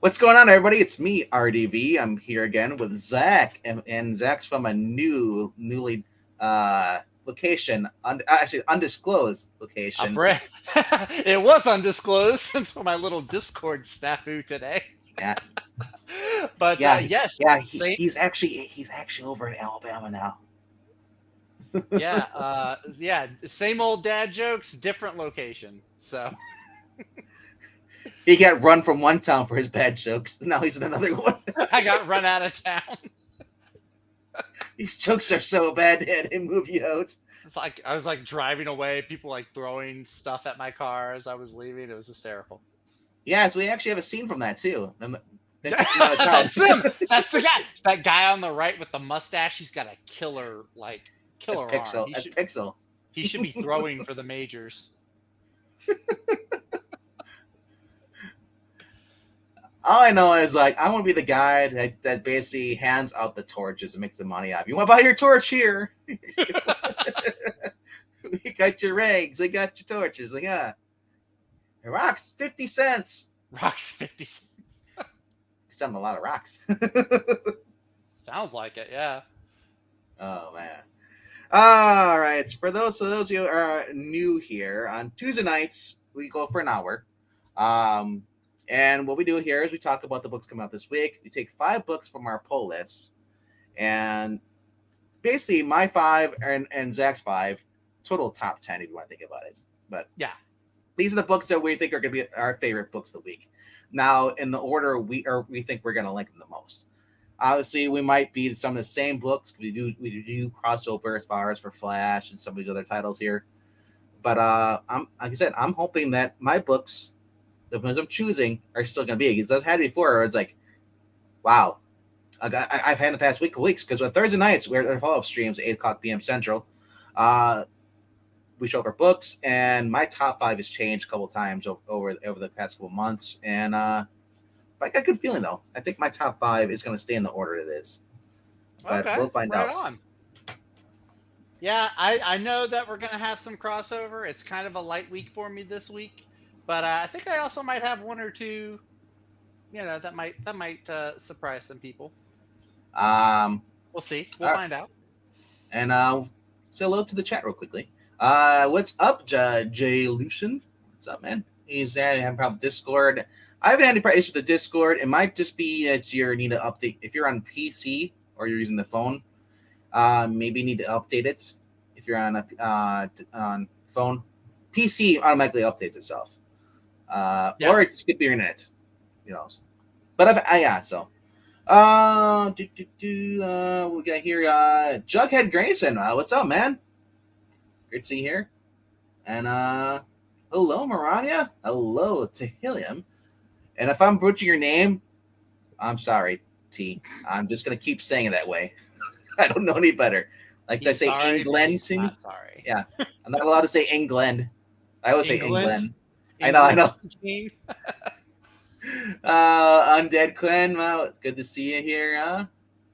What's going on, everybody? It's me, RDV. I'm here again with Zach, and Zach's from a newly location, actually undisclosed A location. brand. It was undisclosed until my little Discord snafu today. Yeah, But yeah, yes, yeah. same. He's actually over in Alabama now. Same old dad jokes, different location. So He got run from one town for his bad jokes. Now he's in another one. I got run out of town. These jokes are so bad they had him move you out. It's like I was like driving away, people like throwing stuff at my car as I was leaving. It was hysterical. Yeah, so we actually have a scene from that too. They Yeah, kicked him out of town. that's him. That's the guy. That guy on the right with the mustache. He's got a That's killer arm. Pixel. That's Pixel. He should be throwing for the majors. All I know is like I want to be the guy that basically hands out the torches and makes the money out. You want to buy your torch here? We got your rags. I got your torches. Like rocks 50 cents. Rocks 50. Selling a lot of rocks. Sounds like it, yeah. Oh man. All right. For those of you who are new here, on Tuesday nights we go for an hour. And what we do here is we talk about the books coming out this week. We take 5 books from our pull list, and basically my 5 and Zach's 5 total top 10 if you want to think about it. But Yeah. these are the books that we think are going to be our favorite books of the week. Now, in the order we think we're going to like them the most. Obviously, we might be some of the same books. We do crossover as far as for Flash and some of these other titles here. But I'm like I said, I'm hoping that my books, the ones I'm choosing, are still going to be. Because I've had it before, where it's like, wow, I've had in the past weeks. Because on Thursday nights, we're at follow-up streams, 8 o'clock p.m. Central. We show up our books, and my top 5 has changed a couple times over the past couple months. And I got a good feeling, though. I think my top 5 is going to stay in the order it is. But Okay. we'll find right out. on. Yeah, I know that we're gonna have some crossover. It's kind of a light week for me this week, but I think I also might have one or two, that might surprise some people. Um, We'll see. We'll all right. find out. And say hello to the chat real quickly. What's up, Jay Lucian? What's up, man? He's having problem Discord. I haven't had any issues with the Discord. It might just be that you need to update if you're on PC or you're using the phone. Maybe you need to update it if you're on on phone. PC automatically updates itself, Yeah. or it skip your internet. But yeah. So, we got here Jughead Grayson. What's up, man? Great to see you here. And hello, Marania. Hello to Helium. And if I'm butchering your name, I'm sorry, T. I'm just gonna keep saying it that way. I don't know any better. Like, did I He's say sorry, but England he's too? not sorry. Yeah, I'm not allowed to say England. I always say England? England. I know. King? Undead Quinn, good to see you here.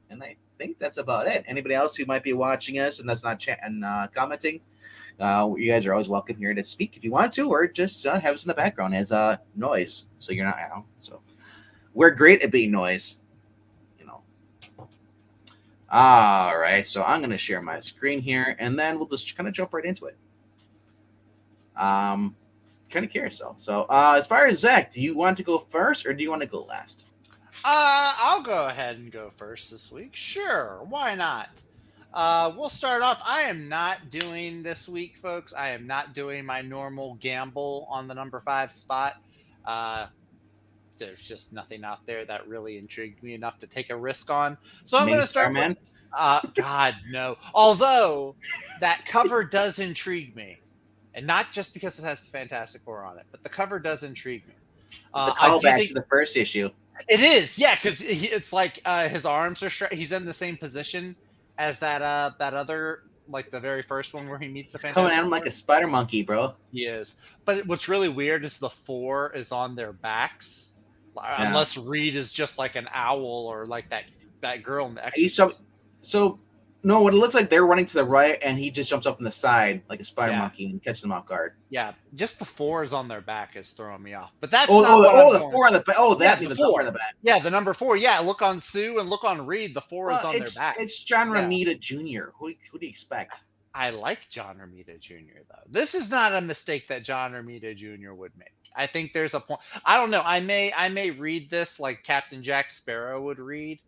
And I think that's about it. Anybody else who might be watching us and that's not chatting, commenting, you guys are always welcome here to speak if you want to, or just have us in the background as noise, so you're not. So we're great at being noise. All right, so I'm going to share my screen here, and then we'll just kind of jump right into it. Kind of curious, though. So as far as Zach, do you want to go first, or do you want to go last? I'll go ahead and go first this week. Sure, why not? We'll start off. I am not doing this week, folks. I am not doing my normal gamble on the number 5 spot. There's just nothing out there that really intrigued me enough to take a risk on. So I'm going to start with. God, no. Although that cover does intrigue me, and not just because it has the Fantastic Four on it, but the cover does intrigue me. It's a callback to the first issue. It is, yeah, because it's like his arms are he's in the same position as that other, like the very first one where he meets the Fantastic Four. Coming at him like a spider monkey, bro. He is. But what's really weird is the 4 is on their backs. Yeah. Unless Reed is just like an owl or like that girl in the Exorcist. So No, what it looks like they're running to the right, and he just jumps up from the side like a spider Yeah. monkey and catches them off guard. Yeah, just the 4s on their back is throwing me off. But that's not what I'm the going 4 on the back. Oh, that Yeah, means the the number on 4. the back. Yeah, the number 4. Yeah, look on Sue and look on Reed. The 4 is on their back. It's John Yeah. Romita Jr. Who do you expect? I like John Romita Jr. though. This is not a mistake that John Romita Jr. would make. I think there's a point. I don't know. I may read this like Captain Jack Sparrow would read,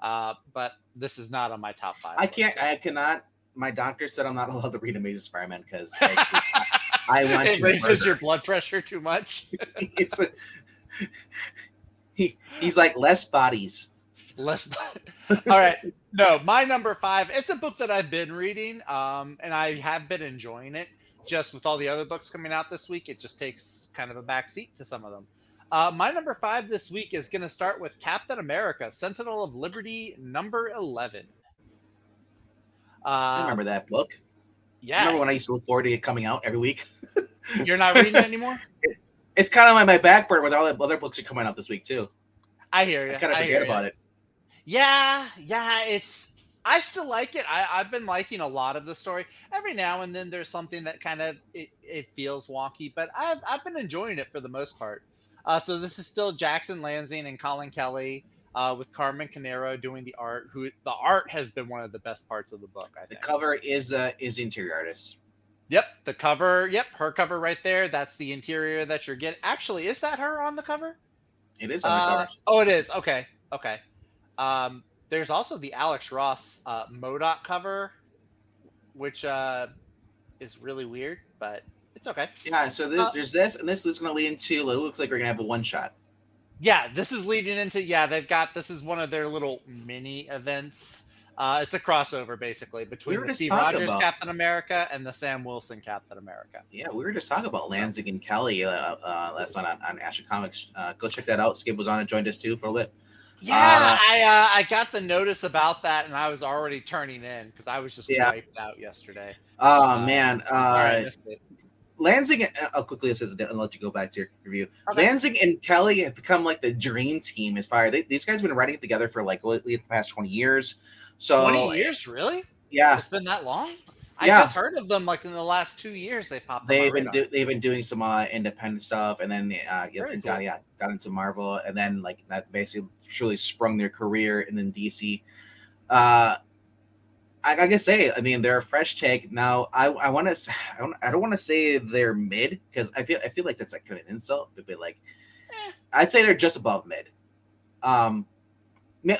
but this is not on my top 5. I can't. I cannot. My doctor said I'm not allowed to read Amazing Spider-Man because I want it to. raises your blood pressure too much. It's he's like less bodies. Less. All right. No, my number 5. It's a book that I've been reading, and I have been enjoying it. Just with all the other books coming out this week, it just takes kind of a backseat to some of them. My number 5 this week is going to start with Captain America: Sentinel of Liberty, number 11. I remember that book. Yeah. Remember when I used to look forward to it coming out every week? You're not reading it anymore? It's kind of my back burner with all the other books that are coming out this week too. I hear you. I kind of forget about it. Yeah, I still like it. I've been liking a lot of the story. Every now and then there's something that kind of it feels wonky, but I've been enjoying it for the most part. So this is still Jackson Lansing and Colin Kelly with Carmen Canero doing the art. Who the art has been one of the best parts of the book. I think the cover is the interior artist. Yep, the cover. Yep, her cover right there. That's the interior that you're getting. Actually, is that her on the cover? It is on the cover. Oh, it is. Okay. There's also the Alex Ross MODOK cover, which is really weird, but it's okay. Yeah, so there's this, and this is going to lead into, it looks like we're going to have a one-shot. Yeah, this is leading into, this is one of their little mini events. It's a crossover, basically, between the Steve Rogers Captain America and the Sam Wilson Captain America. Yeah, we were just talking about Lansing and Kelly last night on Action Comics. Go check that out. Skip was on and joined us, too, for a bit. Yeah, I got the notice about that, and I was already turning in because I was just wiped out yesterday. Oh, man. I missed it. Lansing, I'll quickly say and let you go back to your review. Okay. Lansing and Kelly have become like the dream team as far as these guys have been writing it together for like at least the past 20 years. So 20 years, really? Yeah. It's been that long? I just heard of them like in the last 2 years. They popped up. They've been doing some independent stuff, and then got into Marvel, and then like that basically truly sprung their career, and then DC. I gotta say, I mean, they're a fresh take. Now, I don't want to say they're mid because I feel like that's like kind of an insult, but like, I'd say they're just above mid.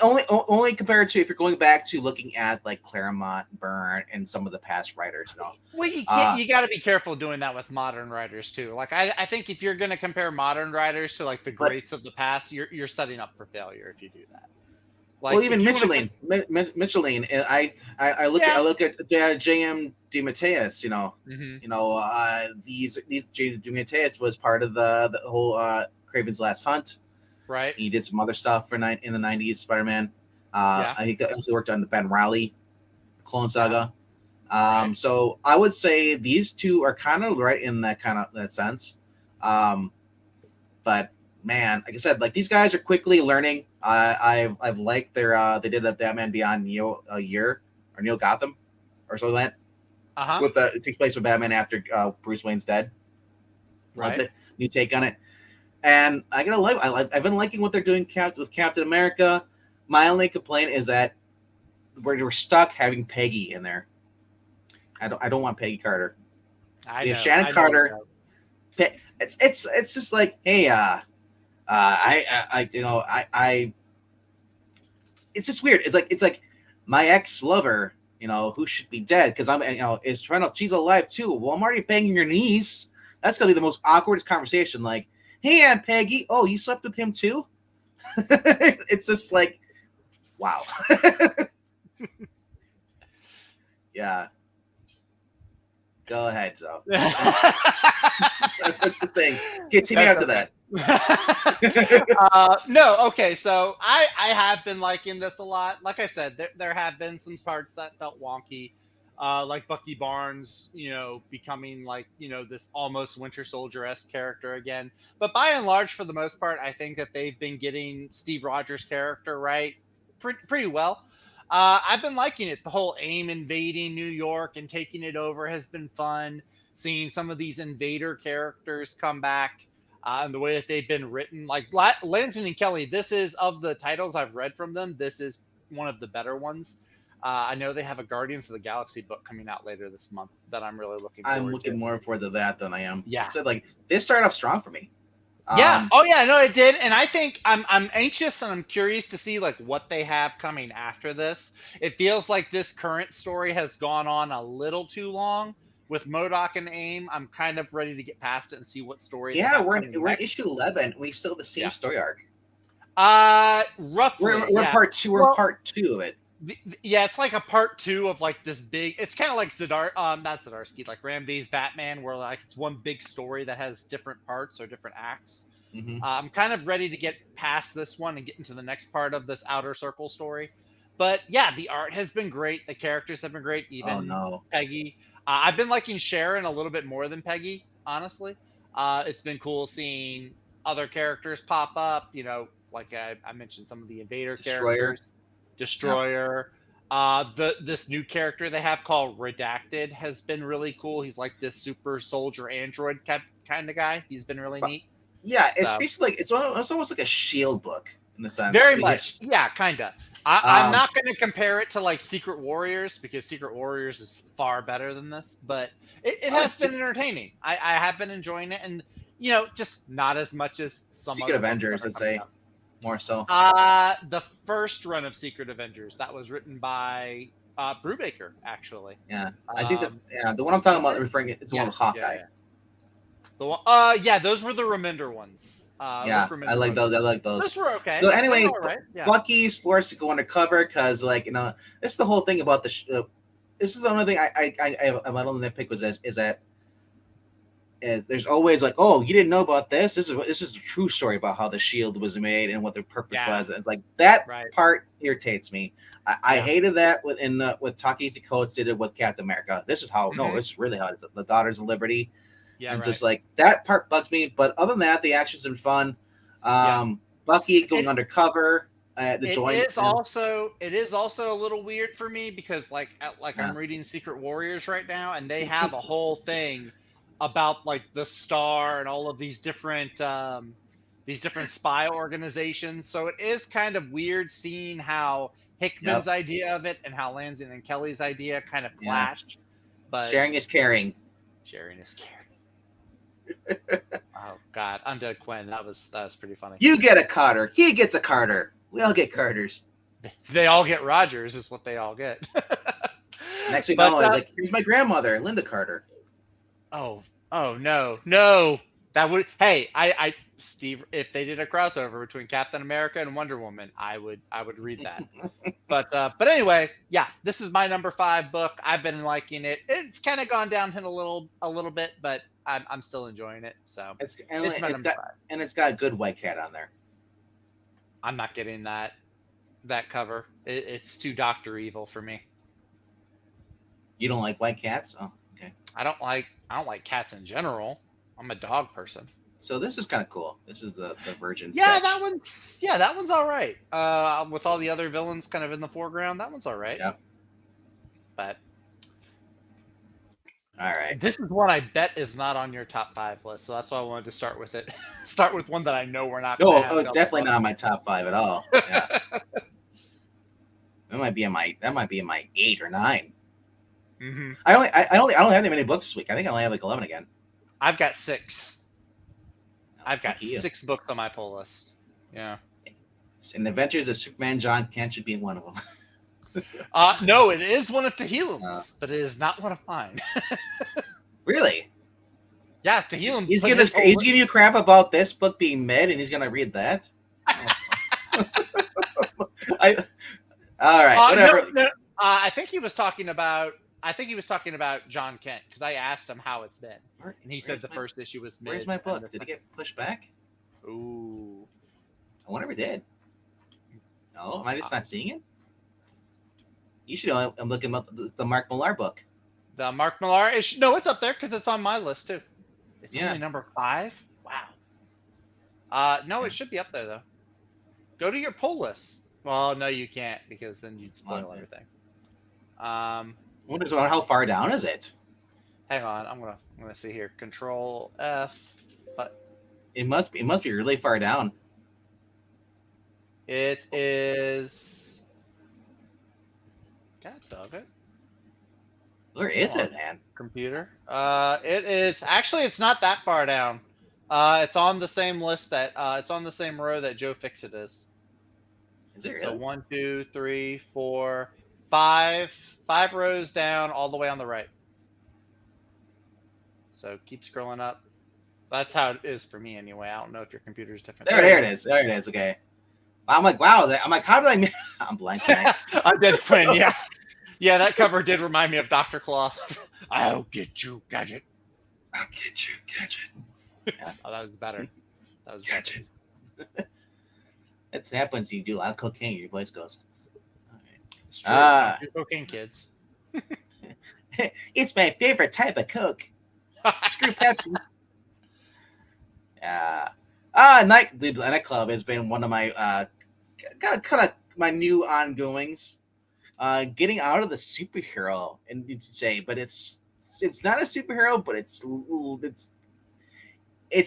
Only compared to if you're going back to looking at like Claremont, Byrne, and some of the past writers. Well, you got to be careful doing that with modern writers too. Like I think if you're going to compare modern writers to like the greats of the past, you're setting up for failure if you do that. Like, well, even Micheline, I look at J.M. DeMatteis. These J.M. DeMatteis was part of the whole Craven's Last Hunt. Right. He did some other stuff in the 90s, Spider-Man. He also worked on the Ben Reilly Clone Saga. Right. So I would say these two are kind of right in that sense. But man, like I said, like these guys are quickly learning. I've liked their they did a Batman Beyond Neil Gotham or something like that. It takes place with Batman after Bruce Wayne's dead. Loved it. New take on it. And I've been liking what they're doing with Captain America. My only complaint is that we're stuck having Peggy in there. I don't want Peggy Carter. Shannon Carter. It's just like, hey, it's just weird. It's like my ex-lover, who should be dead because she's alive too. Well, I'm already banging your niece. That's gonna be the most awkward conversation. Like, hey, Aunt Peggy. Oh, you slept with him too? It's just like, wow. Yeah. Go ahead, so. That's the thing. Continue after that. No, okay. So I have been liking this a lot. Like I said, there have been some parts that felt wonky. Like Bucky Barnes, becoming like, this almost Winter Soldier-esque character again. But by and large, for the most part, I think that they've been getting Steve Rogers' character right pretty well. I've been liking it. The whole AIM invading New York and taking it over has been fun. Seeing some of these invader characters come back and the way that they've been written. Like Lansing and Kelly, this is, of the titles I've read from them, this is one of the better ones. I know they have a Guardians of the Galaxy book coming out later this month that I'm really looking forward to. I'm looking more forward to that than I am. Yeah. So like this started off strong for me. Yeah. Oh yeah, no, it did. And I think I'm anxious and I'm curious to see like what they have coming after this. It feels like this current story has gone on a little too long with MODOK and AIM. I'm kind of ready to get past it and see what story. Yeah, we're in issue 11. We still have the same story arc. Roughly. We're part two. We're part 2 of it. Yeah, it's like a part 2 of like this big. It's kind of like not Zdarsky, like Ram V's Batman, where like it's one big story that has different parts or different acts. Mm-hmm. I'm kind of ready to get past this one and get into the next part of this Outer Circle story. But yeah, the art has been great. The characters have been great. Even Peggy. I've been liking Sharon a little bit more than Peggy, honestly. It's been cool seeing other characters pop up. You know, like I mentioned some of the Invader characters. Destroyer. This new character they have called Redacted has been really cool. He's like this super soldier android kind of guy. He's been really neat. Yeah, it's basically like it's almost like a Shield book in the sense. Very much. Yeah, kind of. I'm not going to compare it to like Secret Warriors because Secret Warriors is far better than this, but it has been entertaining. I have been enjoying it, and you know, just not as much as some Secret Avengers, I'd say. More so. The first run of Secret Avengers that was written by Brubaker, actually. Yeah, I think that's the one I'm talking about. Referring to the one with Hawkeye. Yeah. The one, those were the Remender ones. I like those. Those were okay. So anyway, right. Bucky's forced to go undercover because, like, you know, this is the whole thing about this is the only thing I'm a little nitpick is that. There's always like, oh, you didn't know about this. This is a true story about how the Shield was made and what their purpose was. And it's like that part irritates me. I hated that with Ta-Nehisi Coates did it with Captain America. This is how this is really how it's the Daughters of Liberty. Yeah, and just like that part bugs me. But other than that, the action's been fun. Bucky going undercover. It is also a little weird for me because I'm reading Secret Warriors right now, and they have a whole thing about like the Star and all of these different spy organizations. So it is kind of weird seeing how Hickman's idea of it and how Lansing and Kelly's idea kind of clashed. But sharing is caring. Sharing is caring. Oh God, Undead Quinn, that was pretty funny. You get a Carter. He gets a Carter. We all get Carters. They all get Rogers, is what they all get. Next week, like, here's my grandmother, Linda Carter. Oh no. That would I Steve, if they did a crossover between Captain America and Wonder Woman, I would read that. But anyway, yeah, this is my number 5 book. I've been liking it. It's kind of gone downhill a little bit, but I'm still enjoying it. So it's got a good White Cat on there. I'm not getting that cover. It's too Dr. Evil for me. You don't like White Cats? Oh, okay. I don't like cats in general. I'm a dog person. So this is kind of cool. This is the Virgin. Yeah, sketch. that one's all right. With all the other villains kind of in the foreground, that one's all right. Yeah. But all right. This is one I bet is not on your top 5 list, so that's why I wanted to start with it. Start with one that I know we're not. Definitely not on my top 5 at all. Yeah. That might be in my 8 or 9. Mm-hmm. I don't have that many books this week. I think I only have like 11 again. I've got 6. I've got 6 books on my pull list. Yeah. And Adventures of Superman John Kent should be one of them. No, it is one of Tehillim's, but it is not one of mine. Really? Yeah, Tehillim. He's giving you crap about this book being mid, and he's gonna read that. All right, whatever. No, I think he was talking about John Kent because I asked him how it's been, and he said the first issue was mid. Where's my book? Did it get pushed back? Ooh, I wonder if it did. No, am I just not seeing it? You should know. I'm looking up the Mark Millar book. The Mark Millar issue? No, it's up there because it's on my list too. It's only number 5. Wow. No, it should be up there though. Go to your pull list. Well, no, you can't because then you'd spoil Okay. everything. I wonder how far down is it? Hang on, I'm gonna see here. Control F, but It must be really far down. it is. God dog it. Where is it, man? Computer. It is actually. It's not that far down. It's on the same list that. It's on the same row that Joe Fixit is. Is it really? So 1, 2, 3, 4, 5. 5 rows down, all the way on the right. So keep scrolling up. That's how it is for me anyway. I don't know if your computer's different. There it is. There it is. Okay. I'm like, wow. I'm like, how did I miss? I'm blank tonight. I did Quinn, yeah. Yeah, that cover did remind me of Dr. Claw. I'll get you, Gadget. I'll get you, Gadget. Yeah. Oh, that was better. That was Gadget. That's what happens when you do a lot of cocaine. Your voice goes. All right. It's true. Cocaine kids. It's my favorite type of Coke. Screw Pepsi. Nightclub has been one of my kind of my new ongoings. Getting out of the superhero, and you'd say, but it's not a superhero, but it's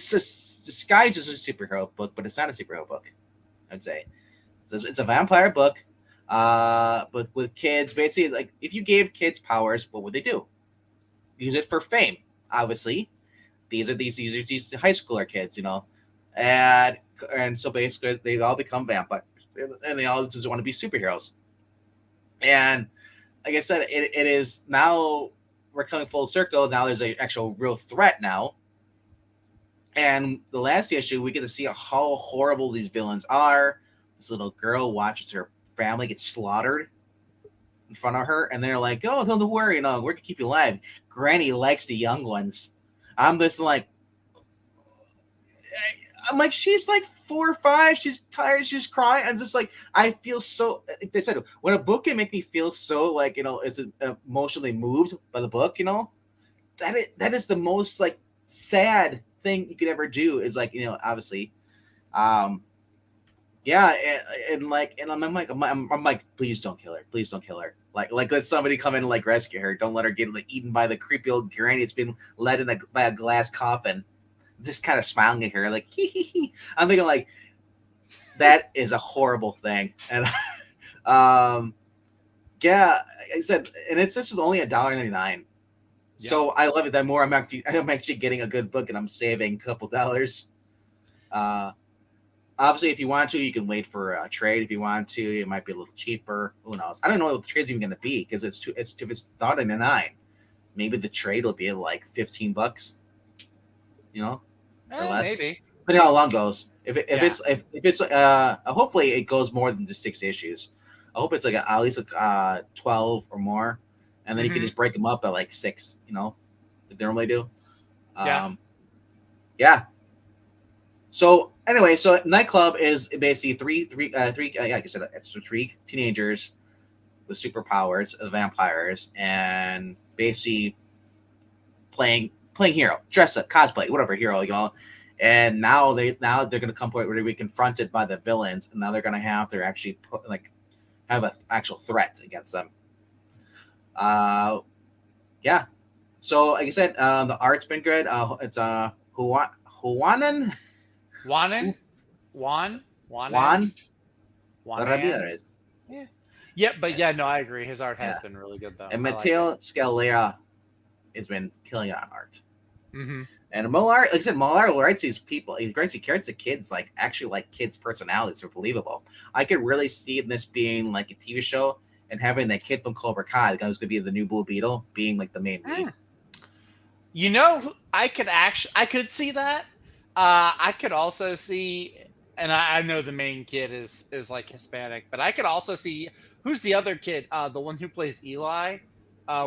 disguised as a superhero book, but it's not a superhero book. I'd say it's a vampire book, but with kids. Basically, like if you gave kids powers, what would they do? Use it for fame, obviously. These are these high schooler kids, and so basically they all become vampires, and they all just want to be superheroes. And like I said, it is now we're coming full circle. Now there's an actual real threat now. And the last issue, we get to see how horrible these villains are. This little girl watches her family get slaughtered in front of her, and they're like, "Oh, don't worry, we're gonna keep you alive." Granny likes the young ones. I'm just like, she's like 4 or 5. She's tired. She's crying. And just like, I feel so. Like they said, when a book can make me feel so like it's emotionally moved by the book, that is the most like sad thing you could ever do. Is like obviously, yeah, and I'm like, please don't kill her. Please don't kill her. Like let somebody come in and like rescue her. Don't let her get like eaten by the creepy old granny that's been led by a glass coffin. Just kind of smiling at her, like hee hee hee. I'm thinking like that is a horrible thing, and yeah, I said, and this is only $1.99, yeah. So I love it. That more I'm actually getting a good book, and I'm saving a couple dollars. Obviously, if you want to, you can wait for a trade. If you want to, it might be a little cheaper. Who knows? I don't know what the trade's even going to be because it's $1.99. Maybe the trade will be like $15. Or less. Maybe. Depending on how long it goes. If it's hopefully it goes more than just 6 issues. I hope it's like at least 12 or more, and then you can just break them up at like 6. Like they normally do. Yeah. So anyway, so Nightclub is basically three. Like I said, it's 3 teenagers with superpowers, vampires, and basically playing hero, dress up, cosplay, whatever hero, and now they're going to come point where they be confronted by the villains, and now they're going to have to actually have an actual threat against them. Yeah. So like I said, the art's been good. It's Juan Ramirez. Yeah, but yeah, no, I agree. His art has been really good though. And Mateo Scalera has been killing it on art. Mm-hmm. And Molar, like I said, Molar writes these people. He writes the kids actually like kids' personalities are believable. I could really see this being like a TV show and having that kid from Cobra Kai, the guy who's going to be the new Blue Beetle, being like the main lead. I could see that. I could also see, and I know the main kid is like Hispanic, but I could also see who's the other kid, the one who plays Eli,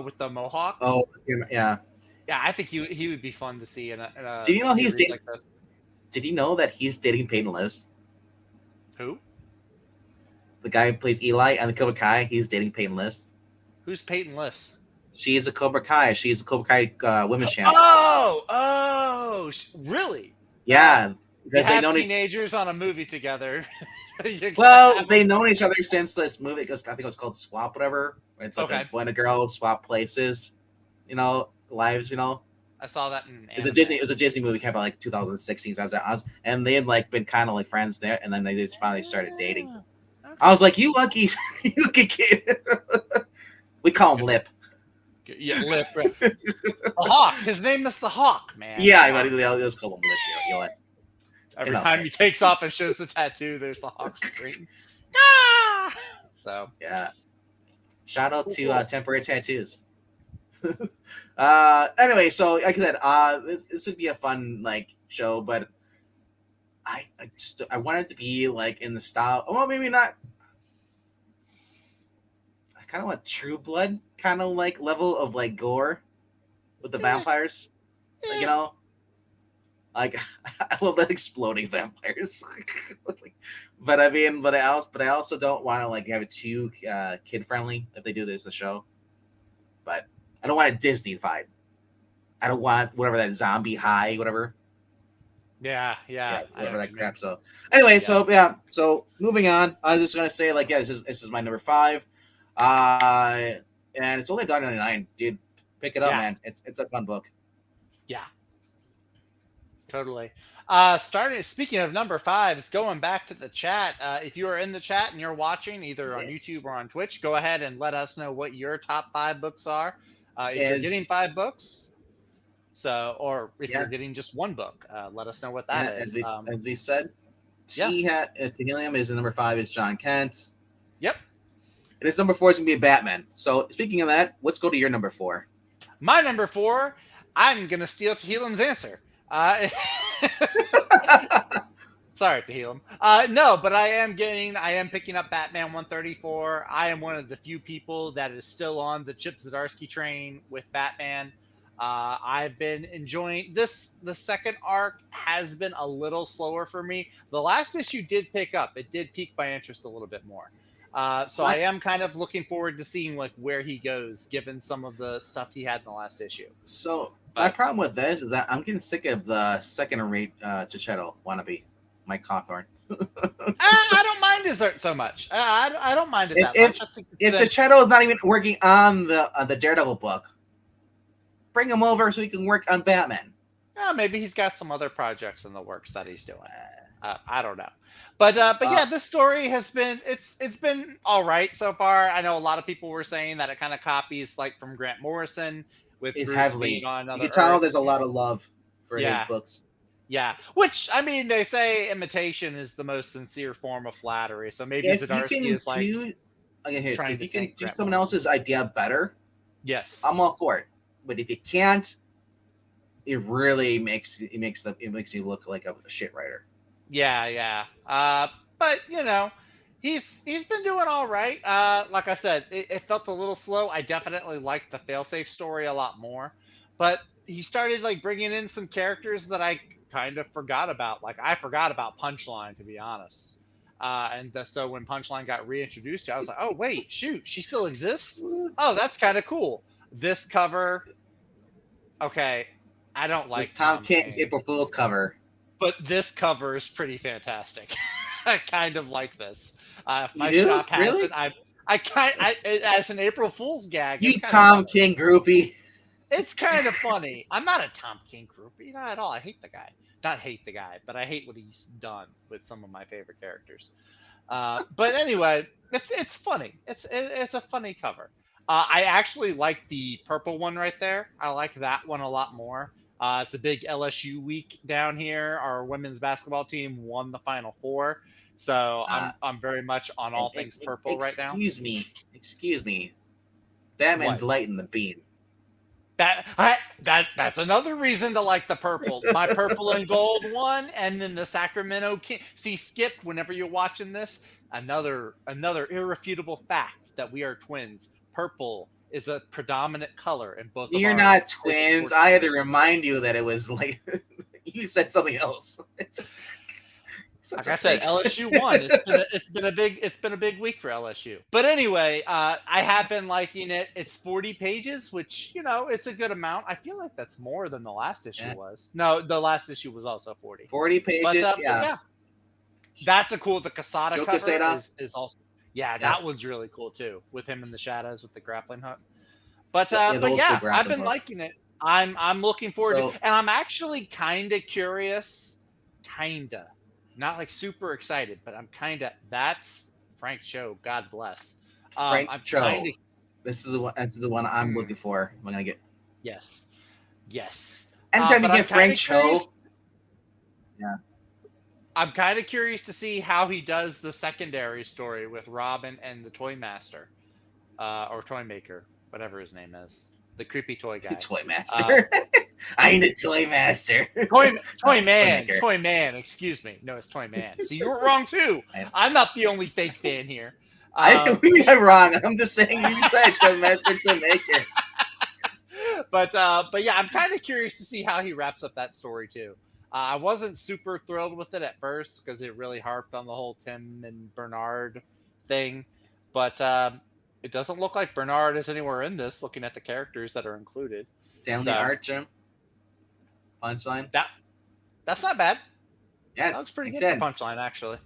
with the mohawk. Oh yeah. Yeah, I think he would be fun to see in a Did you know he's dating? Like this. Did you know that he's dating Peyton Liz? Who? The guy who plays Eli on the Cobra Kai. He's dating Peyton Liz. Who's Peyton Liz? She is a Cobra Kai. She's a Cobra Kai women's champion. Oh, really? Yeah, because they have teenagers on a movie together. Well, they've known each other since this movie. I think it was called Swap, whatever. It's like when a girl swap places, lives. I saw that in It was a Disney movie came out like 2016. And they had like been kind of like friends there, and then they just finally started dating. Okay. I was like, you lucky kid. We call him Lip. Yeah, Lip. Right. The Hawk. His name is the Hawk, man. Yeah, but they just call him Lip. Every time he takes off and shows the tattoo, there's the Hawk scream. Ah! So yeah. Shout out to Temporary Tattoos. Anyway, so like I said, this would be a fun like show, but I want it to be like in the style. Well, maybe not. I kind of want True Blood kind of like level of like gore with the vampires, like, like I love the exploding vampires. but I also don't want to like have it too kid friendly if they do this the show, but. I don't want it Disney-fied. I don't want whatever that zombie high, whatever. Yeah. Whatever that crap. So anyway, so moving on. I was just gonna say, like, this is my number 5. And it's only $1.99, dude. Pick it up, man. It's a fun book. Yeah. Totally. Speaking of number 5s, going back to the chat, if you are in the chat and you're watching either on YouTube or on Twitch, go ahead and let us know what your top 5 books are. If you're getting 5 books, or if you're getting just 1 book, let us know what that is. As we said, Tehillim is number 5 is John Kent. Yep. And his number 4 is gonna be Batman. So speaking of that, let's go to your number 4. My number 4, I'm gonna steal Tehillim's answer. Sorry, Tehillim. No, but I am picking up Batman 134. I am one of the few people that is still on the Chip Zdarsky train with Batman. I've been enjoying this. The second arc has been a little slower for me. The last issue did pick up. It did pique my interest a little bit more. So I am kind of looking forward to seeing like where he goes, given some of the stuff he had in the last issue. So my problem with this is that I'm getting sick of the second-rate Chichetto wannabe, Mike Hawthorne. I don't mind his art so much. I don't mind it that much. I think if Chichetto is not even working on the Daredevil book, bring him over so he can work on Batman. Maybe he's got some other projects in the works that he's doing. I don't know. But yeah, this story has been it's been all right so far. I know a lot of people were saying that it kind of copies like from Grant Morrison with Bruce heavily. Being on Another you can tell Earth. There's a lot of love for his books. Yeah, which I mean, they say imitation is the most sincere form of flattery. So maybe Zdarsky is like if you can do someone else's idea better, yes, I'm all for it. But if you can't, it really makes you look like a shit writer. Yeah. But he's been doing all right. Like I said, it felt a little slow. I definitely liked the Failsafe story a lot more, but he started like bringing in some characters that I kind of forgot about. Like I forgot about Punchline, to be honest. So when Punchline got reintroduced, I was like, oh wait, shoot, she still exists. Oh, that's kind of cool. This cover, okay, I don't like Tom King's April Fool's cover. But this cover is pretty fantastic. I kind of like this. My you shop has really? it. As an April Fool's gag. You Tom King groupie. It's kind of funny. I'm not a Tom King groupie, not at all. I hate the guy. Not hate the guy, but I hate what he's done with some of my favorite characters. But anyway, it's funny. It's a funny cover. I actually like the purple one right there. I like that one a lot more. It's a big LSU week down here. Our women's basketball team won the Final Four, so I'm very much on all things purple right now. Excuse me. Batman's lighting the beam. That's another reason to like the purple. My purple and gold one, and then the Sacramento King. See, Skip, whenever you're watching this, another irrefutable fact that we are twins. Purple is a predominant color in both. You're not twins. I had to remind you that it was like you said something else. Like I said, LSU won. It's been a big week for LSU. But anyway, I have been liking it. It's 40 pages, which it's a good amount. I feel like that's more than the last issue was. No, the last issue was also 40. 40 pages. But, yeah. That's a cool. The Casada Joe cover Quesada? is also. Yeah, that one's really cool too, with him in the shadows with the grappling hook. But The but old school yeah, I've grappling been hook. liking it. I'm looking forward to, So and I'm actually kind of curious, not like super excited, but I'm kind of. That's Frank Cho. God bless. Frank I'm kind Cho. of. This is the one I'm looking for. I'm gonna get. Yes, yes. Anytime you But I'm get Frank kind of curious. Cho, yeah, I'm kind of curious to see how he does the secondary story with Robin and the Toy Master, or Toy Maker, whatever his name is, the creepy toy guy. Toy Master. I'm the Toy Master. Toy Man. Excuse me. No, it's Toy Man. So you were wrong too. I'm not the only fake fan here. I didn't mean that wrong. I'm just saying you said Toy Master, Toy Maker. But yeah, I'm kind of curious to see how he wraps up that story too. I wasn't super thrilled with it at first because it really harped on the whole Tim and Bernard thing, but it doesn't look like Bernard is anywhere in this. Looking at the characters that are included, Stanley Archer. Punchline. That's not bad. Yeah, that looks pretty good for Punchline actually.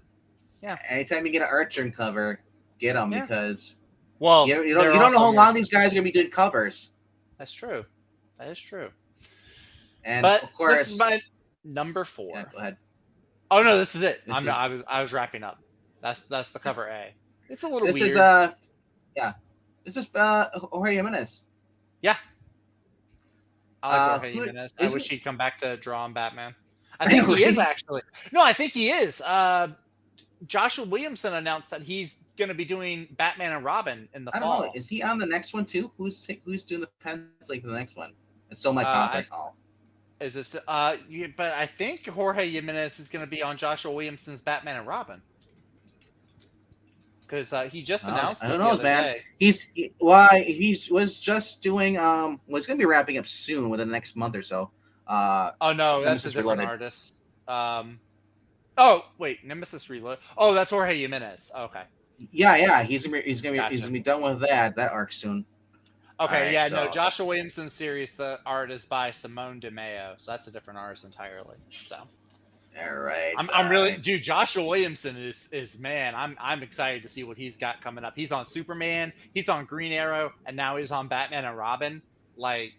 Yeah. Anytime you get an Archer cover, get them because you don't know how long these guys are gonna be doing covers. That's true. That is true. And but of course, this is my number 4. Yeah, go ahead. Oh no, this is it. I was wrapping up. That's the cover A. It's a little weird. This is Jorge Jimenez. Yeah. I like Jorge Jimenez. I wish he'd come back to drawing Batman. I think he is actually. No, I think he is. Joshua Williamson announced that he's going to be doing Batman and Robin in the fall. I don't know. Is he on the next one too? Who's doing the penciling for the next one? It's still my contract call. Is this? But I think Jorge Jimenez is going to be on Joshua Williamson's Batman and Robin. Because he just announced. I don't know, man. He was just doing. Well, he's going to be wrapping up soon, within the next month or so. Oh no, that's a different artist. Oh wait, Nemesis Reload. Oh, that's Jorge Jimenez. Okay. Yeah. He's gonna be done with that arc soon. Okay, right, no, Joshua Williamson's series, the art is by Simone DeMeo, so that's a different artist entirely. So. All right. I'm really, dude. Joshua Williamson is man. I'm excited to see what he's got coming up. He's on Superman, he's on Green Arrow, and now he's on Batman and Robin. Like,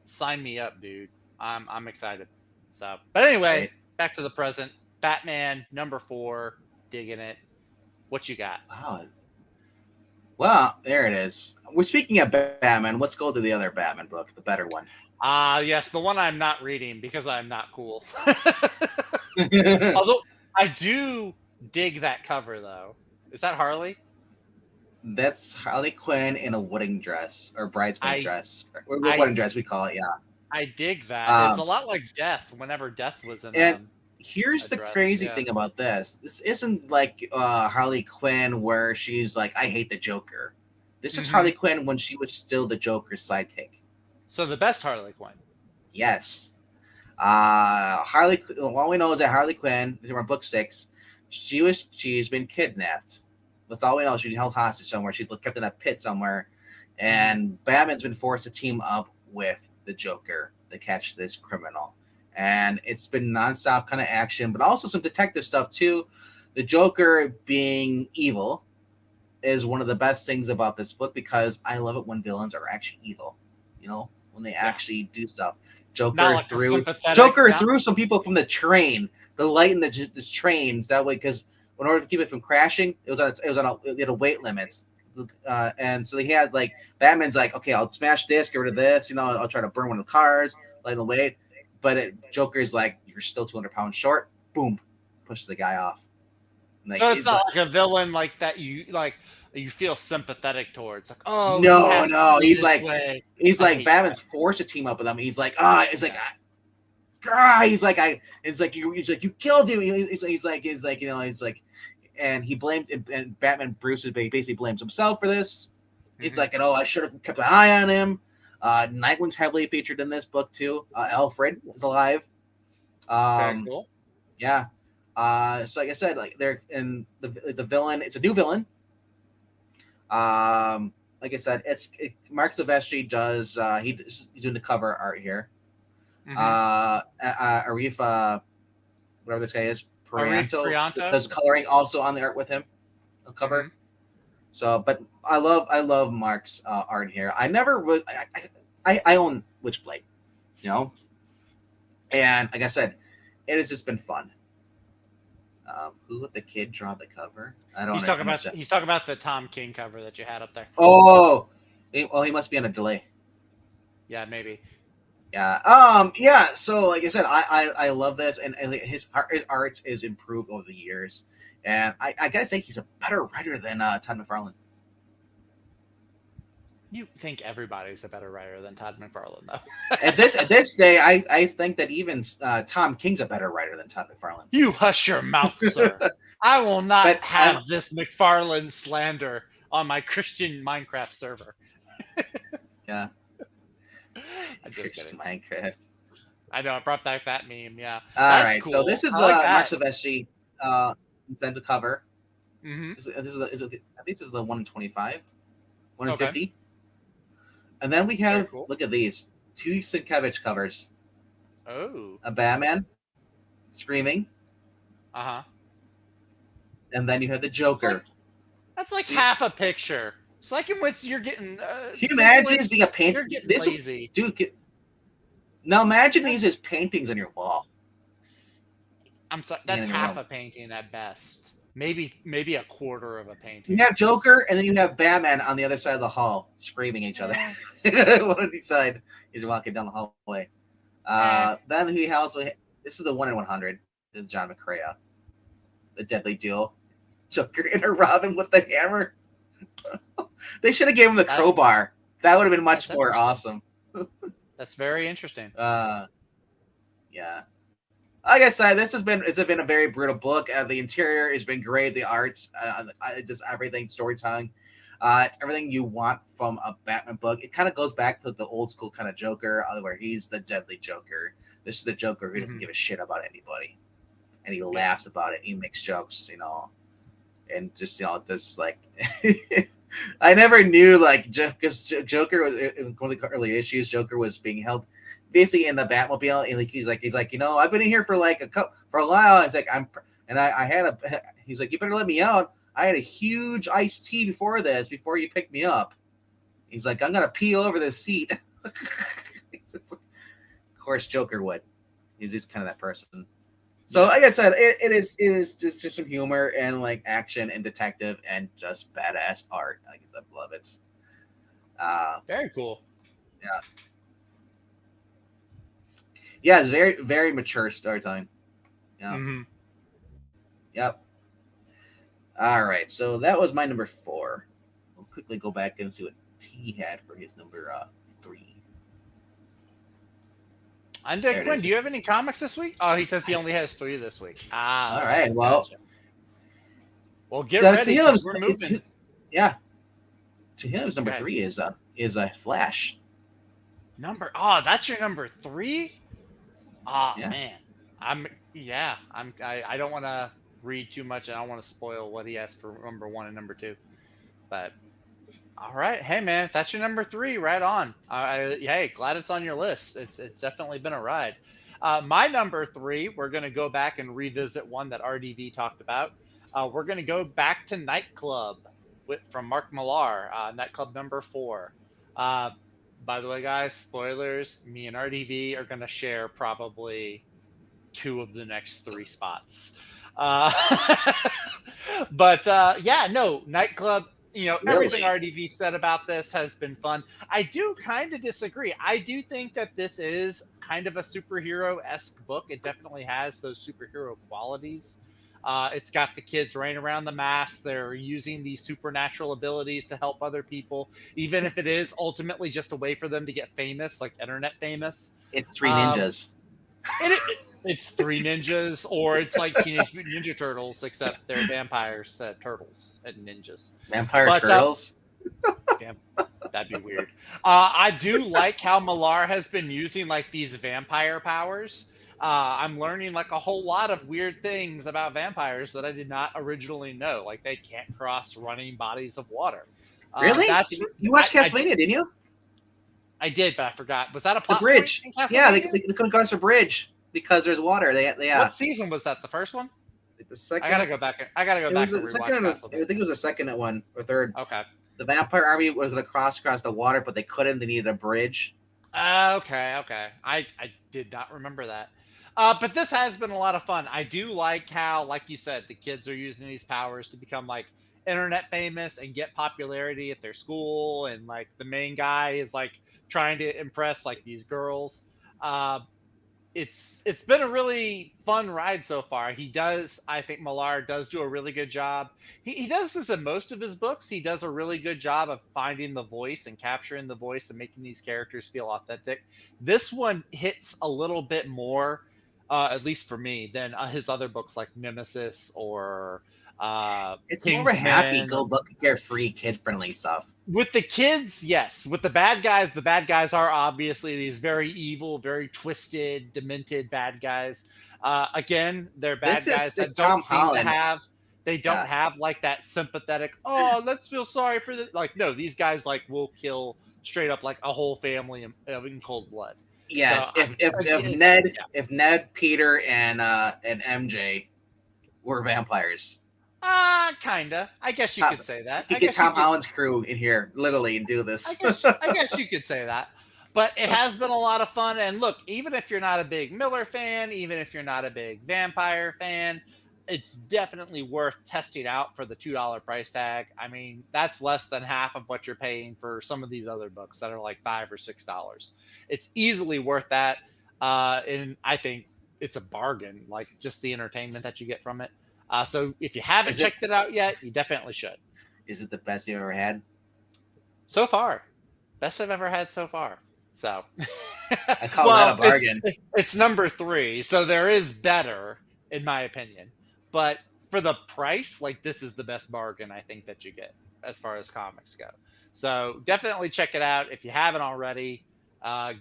sign me up, dude. I'm excited. So, but anyway, back to the present. Batman number 4, digging it. What you got? Wow. Well, there it is. We're speaking of Batman. Let's go to the other Batman book, the better one. Yes, the one I'm not reading because I'm not cool. Although I do dig that cover, though. Is that Harley? That's Harley Quinn in a wedding dress or bridesmaid dress. Or wedding dress, we call it, yeah. I dig that. It's a lot like Death. Whenever Death was in. Here's the crazy thing about this. This isn't like Harley Quinn where she's like, I hate the Joker. This is Harley Quinn when she was still the Joker's sidekick. So the best Harley Quinn. Yes. All we know is that Harley Quinn, in book 6, she's been kidnapped. That's all we know. She's held hostage somewhere. She's kept in a pit somewhere. And Batman's been forced to team up with the Joker to catch this criminal. And it's been nonstop kind of action, but also some detective stuff too. The Joker being evil is one of the best things about this book because I love it when villains are actually evil. You know, when they actually do stuff. Joker threw some people from the train, the light in this trains that way because in order to keep it from crashing, it was on a weight limits. And so he had Batman's like, okay, I'll smash this, get rid of this. You know, I'll try to burn one of the cars, lighten the weight. But Joker's like, you're still 200 pounds short. Boom, pushes the guy off. So it's not like a villain like that. You feel sympathetic towards. Like, oh no, he's like Batman's forced to team up with him. He's like, you killed him. He's like, and he blamed, and Batman Bruce basically blames himself for this. He's like, I should have kept an eye on him. Nightwing's heavily featured in this book too. Alfred is alive. Very cool. Yeah. So like I said, they're in the villain. It's a new villain. Like I said, Mark Silvestri does. He's doing the cover art here. Arif, whatever this guy is, Prianto does coloring also on the art with him, a cover. Mm-hmm. So, but I love Mark's art here. I never would. I own Witchblade, you know, and like I said, it has just been fun. Who let the kid draw the cover? I don't. He's talking about the Tom King cover that you had up there. Oh, well, he must be on a delay. Yeah, maybe. Yeah. Yeah. So, like I said, I love this, and his art is improved over the years, and I gotta say he's a better writer than Todd McFarlane. You think everybody's a better writer than Todd McFarlane, though? at this day, I think that even Tom King's a better writer than Todd McFarlane. You hush your mouth, sir. I will not have this McFarlane slander on my Christian Minecraft server. Yeah. I'm just kidding. Minecraft. I know, I brought back that meme, yeah. All right, cool. So this is Mark Silvestri incentive cover. Mm-hmm. I think this is the 1 in 25, 1 in 50. And then we have, cool. Look at these, 2 Sienkiewicz covers. Oh. A Batman screaming. Uh-huh. And then you have the Joker. That's like half a picture. Psychowitz, you're getting... Can you imagine this being a painting? You're getting lazy. Dude, now imagine these as paintings on your wall. I'm sorry, that's half a painting at best. Maybe a quarter of a painting. You have Joker, and then you have Batman on the other side of the hall, screaming each other. One on each side. He's walking down the hallway. Then he also... This is the 1 in 100. This is John McCrea. The Deadly Duel. Joker and a Robin with the hammer. They should have given him the crowbar. That would have been much more awesome. That's very interesting. Yeah. Like I said, it's been a very brutal book. The interior has been great. The arts, just everything, storytelling. It's everything you want from a Batman book. It kind of goes back to the old school kind of Joker, where he's the deadly Joker. This is the Joker who doesn't give a shit about anybody, and he laughs about it. He makes jokes, and just this like. I never knew, like, because Joker was in one of the early issues. Joker was being held basically in the Batmobile, and he's like, I've been in here for like for a while. It's like he's like, you better let me out. I had a huge iced tea before you picked me up. He's like, I'm gonna pee over this seat. Of course, Joker would. He's just kind of that person. So, like I said, it is just some humor and like action and detective and just badass art. I love it. Very cool. Yeah. Yeah, it's very, very mature storytelling. Yeah. Mm-hmm. Yep. All right, so that was my number 4. We'll quickly go back and see what T had for his number 3. And Quinn, do you have any comics this week? Oh, he says he only has 3 this week. All right, well. Gotcha. Well, get ready, because we're moving. Yeah. To him, number 3 is a Flash. That's your number 3? Oh, yeah. Man. I don't want to read too much. I don't want to spoil what he has for number 1 and number 2. But all right, hey man, if that's your number 3, right on. Hey, glad it's on your list. It's definitely been a ride. My number 3, we're gonna go back and revisit one that RDV talked about. We're gonna go back to Nightclub from Mark Millar, Nightclub number 4. By the way, guys, spoilers. Me and RDV are gonna share probably 2 of the next 3 spots. But Nightclub. Really? Everything RDV said about this has been fun. I do kind of disagree. I do think that this is kind of a superhero-esque book. It definitely has those superhero qualities. It's got the kids running around the mask. They're using these supernatural abilities to help other people, even if it is ultimately just a way for them to get famous, like internet famous. It's 3 ninjas. It's 3 ninjas, or it's like Teenage Mutant Ninja Turtles, except they're vampires, turtles, and ninjas. Vampire turtles? Damn, that'd be weird. I do like how Millar has been using like these vampire powers. I'm learning like a whole lot of weird things about vampires that I did not originally know. Like they can't cross running bodies of water. Really? You watched Castlevania, didn't you? I did, but I forgot. Was that a plot the bridge? Point yeah, they couldn't cross the bridge because there's water. Yeah. What season was that? The first one? The second. I gotta go back. I gotta go back and rewatch I think it was the second one or third. Okay. The vampire army was going to cross the water, but they couldn't. They needed a bridge. Okay. I did not remember that. But this has been a lot of fun. I do like how, like you said, the kids are using these powers to become like internet famous and get popularity at their school, and like the main guy is like trying to impress like these girls. Uh, it's been a really fun ride so far. I think Millard does do a really good job. He does this in most of his books. He does a really good job of finding the voice and capturing the voice and making these characters feel authentic. This one hits a little bit more, at least for me, than his other books like Nemesis or it's more of a happy-go-lucky, carefree, kid-friendly stuff. With the kids, yes. With the bad guys are obviously these very evil, very twisted, demented bad guys. Again, they're bad guys that don't seem to have. They don't have like that sympathetic. Oh, let's feel sorry for the like. No, these guys like will kill straight up like a whole family in cold blood. Yes, so, if Ned, Peter, and MJ were vampires. Kinda. I guess you could say that. You could get Tom Holland's crew in here, literally, and do this. I guess you could say that. But it has been a lot of fun. And look, even if you're not a big Miller fan, even if you're not a big vampire fan, it's definitely worth testing out for the $2 price tag. I mean, that's less than half of what you're paying for some of these other books that are like $5 or $6. It's easily worth that. And I think it's a bargain, like just the entertainment that you get from it. So if you haven't checked it out yet, you definitely should. Is it the best you've ever had? So far. Best I've ever had so far. So I call that a bargain. It's number 3, so there is better, in my opinion. But for the price, like this is the best bargain I think that you get as far as comics go. So definitely check it out if you haven't already.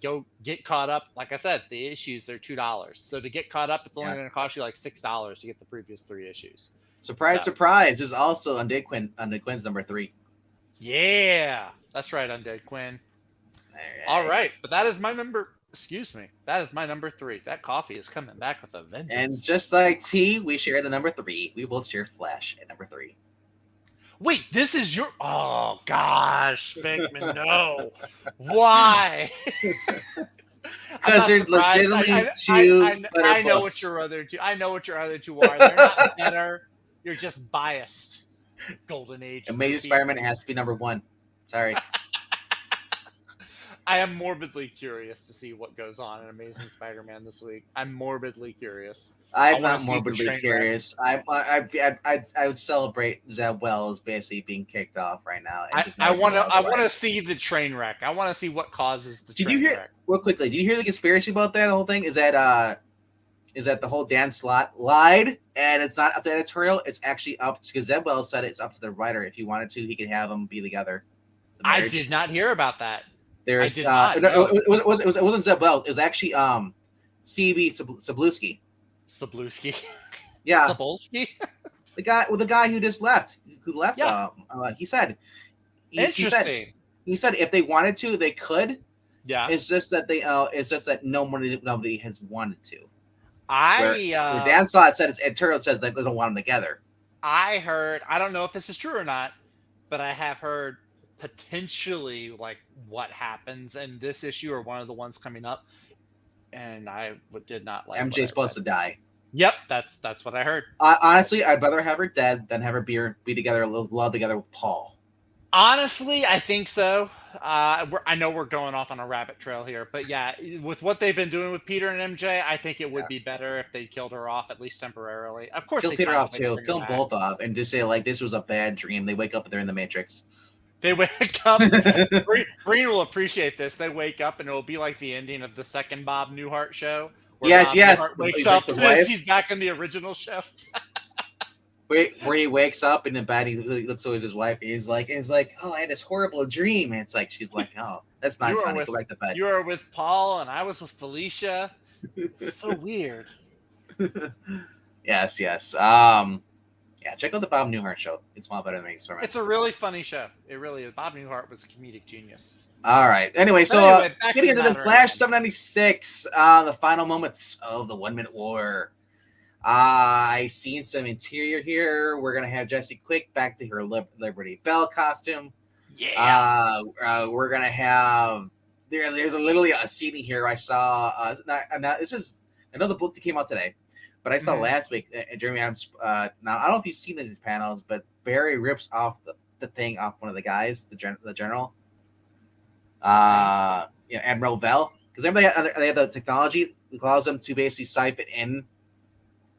Go get caught up. Like I said, the issues are $2. So to get caught up, it's only going to cost you like $6 to get the previous 3 issues. Surprise! This is also Undead Quinn's number 3. Yeah, that's right, Undead Quinn. All right, but that is my number. Excuse me, that is my number 3. That coffee is coming back with a vengeance. And just like T, we share the number 3. We both share Flash at number 3. Wait, this is your... Oh, gosh, Venkman, no. Why? Because there's legitimately two better I know books. what your other two... I know what your other two are. They're not better. You're just biased. Golden Age. Amazing Spider-Man has to be number 1. Sorry. I am morbidly curious to see what goes on in Amazing Spider-Man this week. I'm morbidly curious. I'm not morbidly curious. I would celebrate Zeb Wells basically being kicked off right now. I want to see the train wreck. I want to see what causes the train wreck. Real quickly? Did you hear the conspiracy about that? The whole thing is that the whole Dan Slott lied, and it's not up to editorial. It's actually up because Zeb Wells said it's up to the writer. If he wanted to, he could have them be together. I did not hear about that. There's it wasn't Zeb Wells. It was actually C.B. Cebulski. Cebulski. Yeah. Cebulski. the guy who just left. Yeah. He said. Interesting. He said if they wanted to, they could. Yeah. It's just that nobody has wanted to. Where Dan Slott said it's editorial says they don't want them together. I heard. I don't know if this is true or not, but I have heard potentially like what happens in this issue or one of the ones coming up, and I did not like. MJ's supposed to die. Yep, that's what I heard. Honestly, I'd rather have her dead than have her be together, love together with Paul. Honestly, I think so. I know we're going off on a rabbit trail here, but yeah, with what they've been doing with Peter and MJ, I think it would be better if they killed her off at least temporarily. Of course, kill Peter off too. Kill them both off, and just say like this was a bad dream. They wake up and they're in the Matrix. They wake up. Breen will appreciate this. They wake up and it will be like the ending of the second Bob Newhart show. Yes. Newhart wakes up and he's back in the original show. Where he wakes up in the bed, he looks over his wife. He's like, oh, I had this horrible dream. And it's like, she's like, oh, that's not funny. Go back to bed. You were with Paul and I was with Felicia. So weird. Yes. Yeah, check out the Bob Newhart show. It's a lot better than Amazing Spider-Man. It's a really funny show. It really is. Bob Newhart was a comedic genius. All right. Anyway, getting into the Flash 796, the final moments of the 1 Minute War. I seen some interior here. We're gonna have Jesse Quick back to her Liberty Bell costume. Yeah. We're gonna have there's literally a scene here I saw. Now this is another book that came out today, but I saw last week. Jeremy Adams. Now I don't know if you've seen these panels, but Barry rips off the thing off one of the guys, the general. Admiral Vell, because they have the technology that allows them to basically siphon in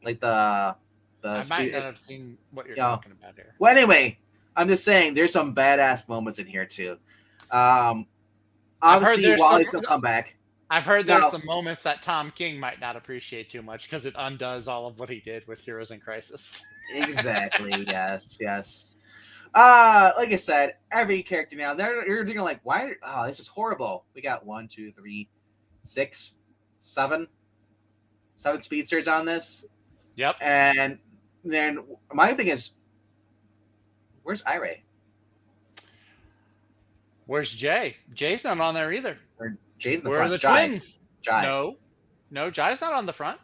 like the I might not have seen what you're talking about here. Well, anyway, I'm just saying there's some badass moments in here too. Obviously, Wally's gonna come back. I've heard there's some moments that Tom King might not appreciate too much because it undoes all of what he did with Heroes in Crisis. Exactly. Yes. Like I said, every character now you're thinking like, why? Oh, this is horrible. We got 1, 2, 3, 6, 7 speedsters on this. Yep. And then my thing is, where's Ira? Where's Jay? Jay's not on there either. Or Jay's in the front. Where are the twins? Jai. No, Jai's not on the front.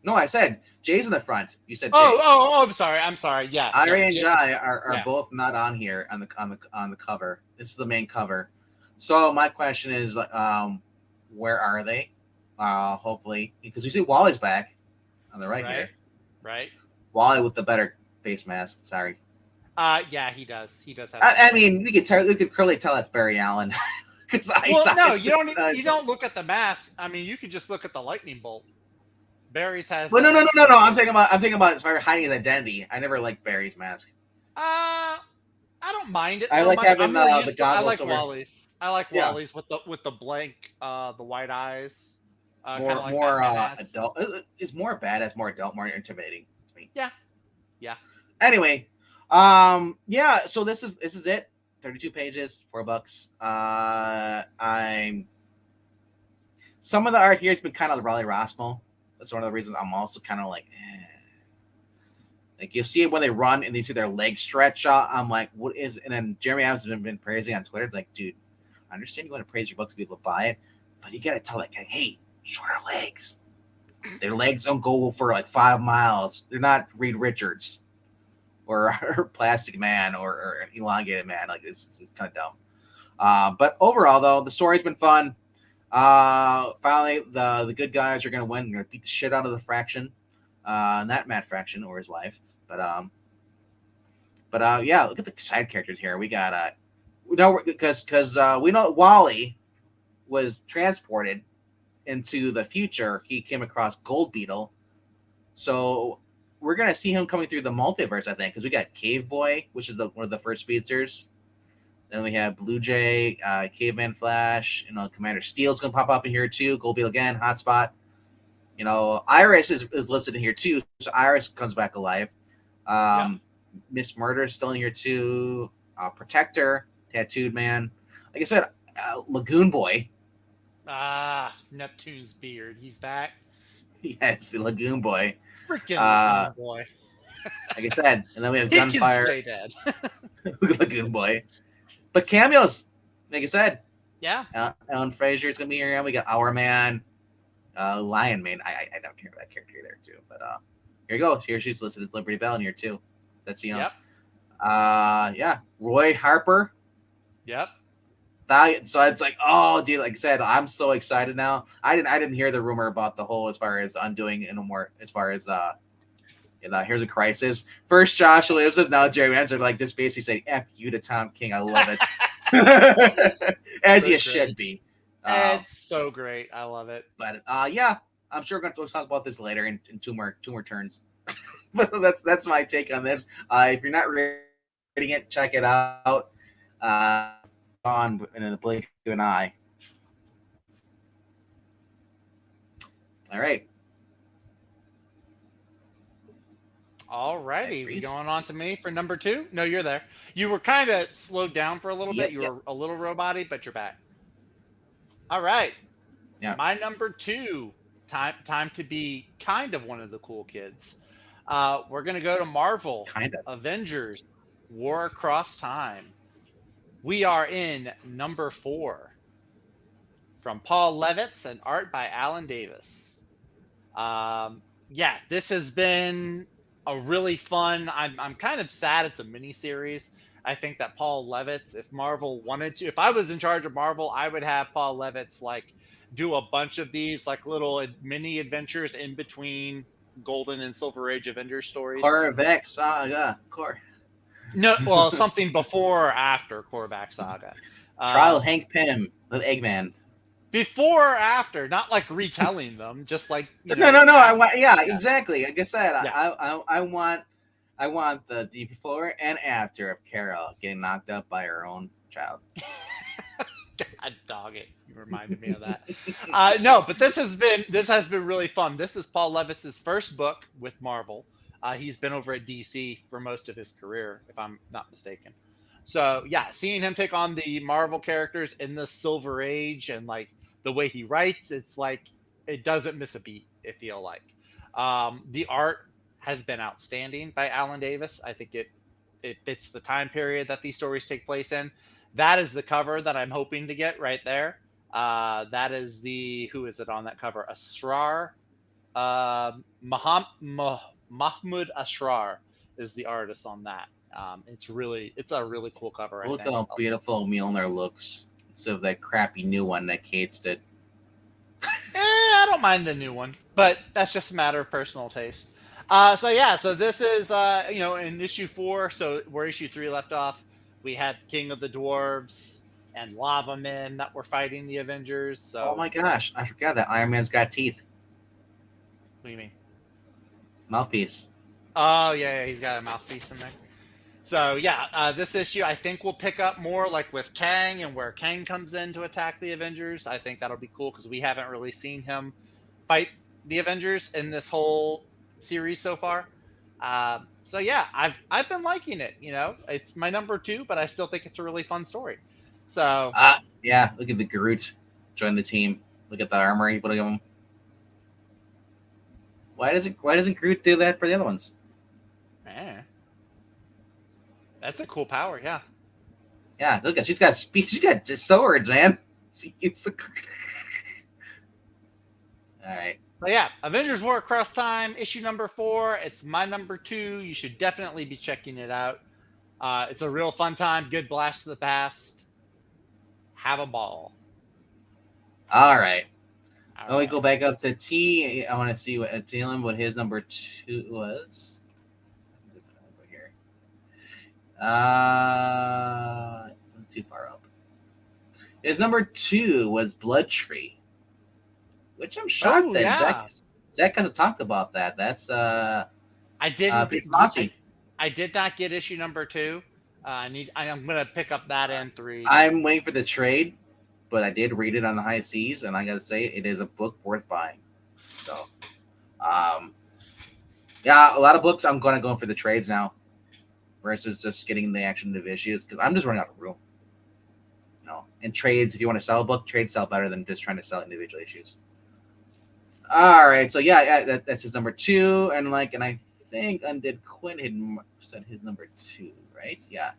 No, I said Jay's in the front. You said Jay. I'm sorry. Yeah. Ira and Jai are both not on here on the cover. This is the main cover. So my question is, where are they? Hopefully, because we see Wally's back on the right here. Right. Wally with the better face mask. Sorry. Yeah, he does. He does have. I mean, we could clearly tell that's Barry Allen. You don't look at the mask. I mean, you could just look at the lightning bolt. Barry's has. Well, no. I'm talking about as far as hiding his identity. I never liked Barry's mask. I don't mind it. I like having the goggles. I like Wally's. I like Wally's with the blank, the white eyes. More adult. It's more badass, more adult, more intimidating to me. Yeah. Anyway, so this is it. 32 pages, $4. Some of the art here has been kind of Raleigh Rossmo. That's one of the reasons I'm also kind of like, Like, you'll see it when they run and they see their legs stretch out. I'm like, what is? And then Jeremy Adams has been praising on Twitter. It's like, dude, I understand you want to praise your books to be able to buy it, but you got to tell, like, hey, shorter legs. Their legs don't go for like 5 miles. They're not Reed Richards or Plastic Man or Elongated Man. Like, this is kind of dumb. But overall, though, the story's been fun. Finally, the good guys are going to win. They're going to beat the shit out of the Fraction. Not Matt Fraction or his wife. But yeah, look at the side characters here. We got because we know Wally was transported into the future. He came across Gold Beetle, so we're gonna see him coming through the multiverse, I think, because we got Cave Boy, which is one of the first speedsters. Then we have Blue Jay, Caveman Flash. Commander Steel's gonna pop up in here too. Gold Beetle again, Hotspot. Iris is listed in here too, so Iris comes back alive. Miss Murder is still in here too. Protector, Tattooed Man. Like I said, Lagoon Boy. Neptune's beard. He's back. Yes, the Lagoon Boy. Freaking Lagoon Boy. Like I said, and then we have Gunfire. Stay dead. Lagoon Boy. But cameos, like I said. Yeah. Ellen Frazier is gonna be here. We got Our Man. Lion Mane. I don't care for that character either too. But here you go. Here she's listed as Liberty Bell in here too. That's Yep. Roy Harper. Yep. So it's like, oh, dude, like I said, I'm so excited now. I didn't hear the rumor about the whole as far as undoing and more as far as Here's a Crisis. First Josh Williams, now Jerry Manzer, like this basically saying F you to Tom King. I love it. As you should be. It's so great. I love it. But yeah, I'm sure we're going to talk about this later in two more turns. But that's my take on this. If you're not reading it, check it out. On in a blink of an eye. All right. Alrighty, we going on to me for number 2? No, you're there. You were kind of slowed down for a little bit. You were a little robot-y, but you're back. All right. Yeah. My number 2. Time to be kind of one of the cool kids. We're gonna go to Marvel. Kind of. Avengers: War Across Time. We are in number 4. From Paul Levitz and art by Alan Davis. yeah, this has been a really fun. I'm kind of sad it's a mini series. I think that Paul Levitz, if Marvel wanted to, if I was in charge of Marvel, I would have Paul Levitz like do a bunch of these like little mini adventures in between Golden and Silver Age Avengers stories. Korvac Saga. No, well, something before or after Korvac Saga. Trial Hank Pym with Eggman. Before or after, not like retelling them, just like No. I want, exactly. Like I said, Yeah. I want the before and after of Carol getting knocked up by her own child. God dog it! You reminded me of that. No, but this has been really fun. This is Paul Levitz's first book with Marvel. He's been over at DC for most of his career, if I'm not mistaken. So yeah, seeing him take on the Marvel characters in the Silver Age and like the way he writes, it's like it doesn't miss a beat. I feel like the art has been outstanding by Alan Davis. I think it fits the time period that these stories take place in. That is the cover that I'm hoping to get right there. That is who is it on that cover? Asrar, Mahmoud Asrar is the artist on that. It's a really cool cover. Look how beautiful Mjolnir looks instead of that crappy new one that Cates did. I don't mind the new one, but that's just a matter of personal taste. So this is in issue 4. So where issue 3 left off, we had King of the Dwarves and Lava Men that were fighting the Avengers. So oh my gosh, I forgot that Iron Man's got teeth. What do you mean? Mouthpiece. Oh yeah, he's got a mouthpiece in there. So yeah, this issue I think will pick up more like with Kang and where Kang comes in to attack the Avengers. I think that'll be cool because we haven't really seen him fight the Avengers in this whole series so far. So yeah, I've been liking it. It's my number 2, but I still think it's a really fun story. So yeah, look at the Groot join the team. Look at the armor he put on him. Why doesn't Groot do that for the other ones? That's a cool power, yeah. Yeah, look at she's got speed. She's got swords, man. It's all right. So yeah, Avengers War Across Time, issue number 4. It's my number 2. You should definitely be checking it out. It's a real fun time. Good blast to the past. Have a ball. All right. Let me go back up to T. I want to see what his number 2 was. Wasn't too far up. His number 2 was Blood Tree, which I'm shocked that Zach hasn't talked about that. That's I didn't. I did not get issue number 2. I'm gonna pick up that in 3. I'm waiting for the trade, but I did read it on the high seas, and I gotta say it is a book worth buying. So, yeah, a lot of books I'm gonna go for the trades now versus just getting the action of issues because I'm just running out of room. In trades, if you want to sell a book, trades sell better than just trying to sell individual issues. All right, so yeah, that's his number 2, and I think Undead Quinn had said his number 2, right? Yeah,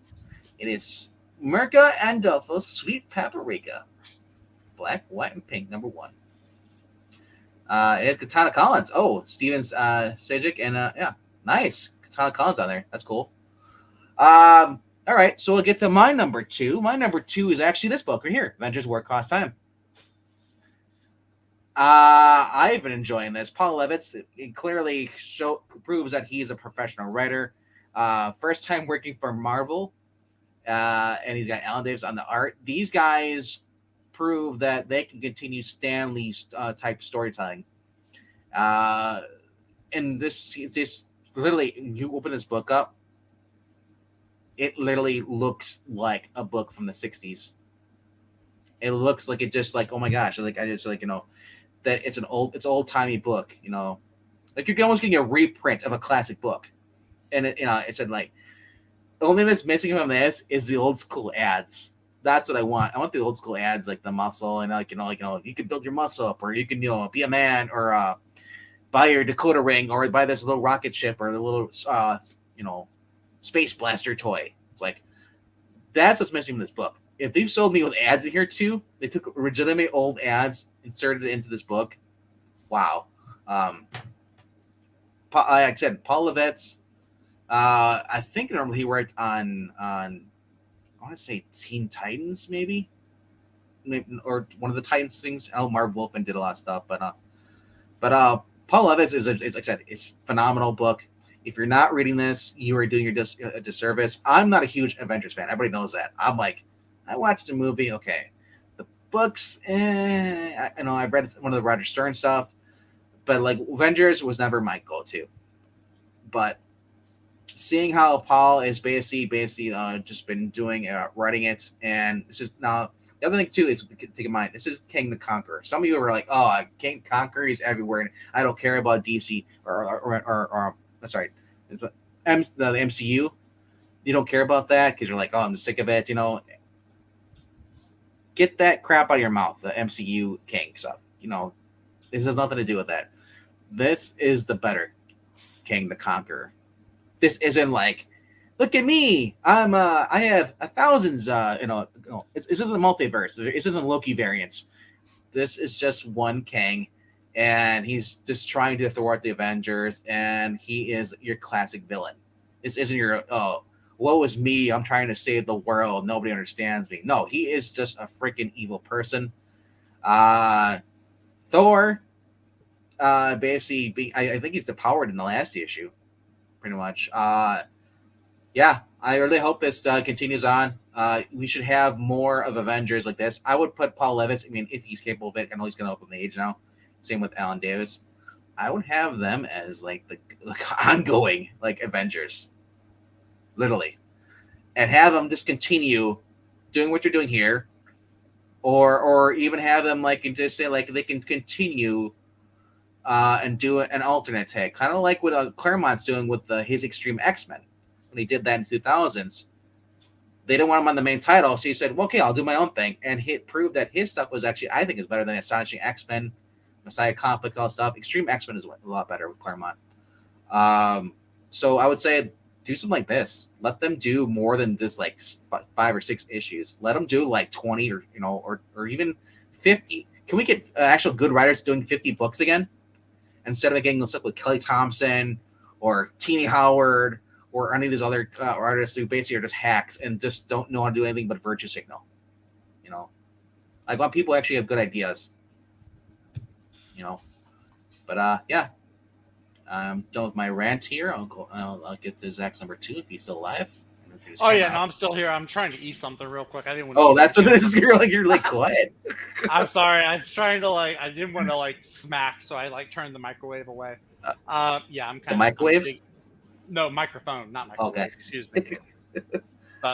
it is Mirka Andolfo's Sweet Paprika, black, white, and pink, number 1. It has Katana Collins. Oh, Steven Sejic, and yeah, nice Katana Collins on there. That's cool. All right, so we'll get to my number 2. My number 2 is actually this book right here, Avengers War Across Time. I've been enjoying this. Paul Levitz, it clearly proves that he's a professional writer. First time working for Marvel, and he's got Alan Davis on the art. These guys prove that they can continue Stan Lee's type storytelling. And this literally, you open this book up, it literally looks like a book from the 60s. It looks like oh my gosh, that it's old timey book, like you're almost getting a reprint of a classic book. And it said the only thing that's missing from this is the old school ads. That's what I want. I want the old school ads, like the muscle and you can build your muscle up, or you can be a man, or buy your Dakota ring, or buy this little rocket ship, or the little space blaster toy. It's that's what's missing from this book. If they've sold me with ads in here too, they took legitimate old ads, inserted it into this book. Wow. like I said, Paul Levitz. I think he worked on I want to say Teen Titans, maybe, or one of the Titans things. Marv Wolfman did a lot of stuff, but Paul Levitz is like I said, it's a phenomenal book. If you're not reading this, you are doing a disservice. I'm not a huge Avengers fan. Everybody knows that. I'm like, I watched the movie. Okay, the books. I know I've read one of the Roger Stern stuff, but like Avengers was never my go-to. But seeing how Paul is basically just been doing writing it, and this is now the other thing too is take in mind this is King the Conqueror. Some of you were like, "Oh, King Conqueror is everywhere, and I don't care about DC or sorry, the MCU. You don't care about that because you're like, oh, I'm sick of it. Get that crap out of your mouth. The MCU King stuff. This has nothing to do with that. This is the better King the Conqueror. This isn't like, look at me. I have thousands. This isn't multiverse. This isn't Loki variants. This is just one King, and he's just trying to thwart the Avengers, and he is your classic villain. This isn't your woe is me. I'm trying to save the world. Nobody understands me. No, he is just a freaking evil person. Thor, basically, I think he's depowered in the last issue. Pretty much. Yeah, I really hope this continues on. We should have more of Avengers like this. I would put Paul Levitz, if he's capable of it. I know he's going to open the age now. Same with Alan Davis. I would have them as like the ongoing like Avengers, literally, and have them just continue doing what you're doing here, or even have them like and just say like they can continue and do an alternate take, kind of like what Claremont's doing with his Extreme X-Men when he did that in the 2000s. They didn't want him on the main title, so he said, well, okay, I'll do my own thing. And he proved that his stuff was actually, I think, is better than Astonishing X-Men, Messiah Complex, all stuff. Extreme X-Men is a lot better with Claremont. So I would say do something like this. Let them do more than just like 5 or 6 issues. Let them do like 20 or even 50. Can we get actual good writers doing 50 books again? Instead of getting stuck with Kelly Thompson or Teenie Howard or any of these other artists who basically are just hacks and just don't know how to do anything but virtue signal. I want people who actually have good ideas. But yeah, I'm done with my rant here. I'll get to Zach's number 2 if he's still alive. Oh yeah, no, I'm still here. I'm trying to eat something real quick. I didn't want. Oh, that's what it is. You're like quiet. I'm sorry. I was trying to I didn't want to smack, so I turned the microwave away. Yeah, I'm kind of microwave. No, microphone, not microwave. Okay. Excuse me.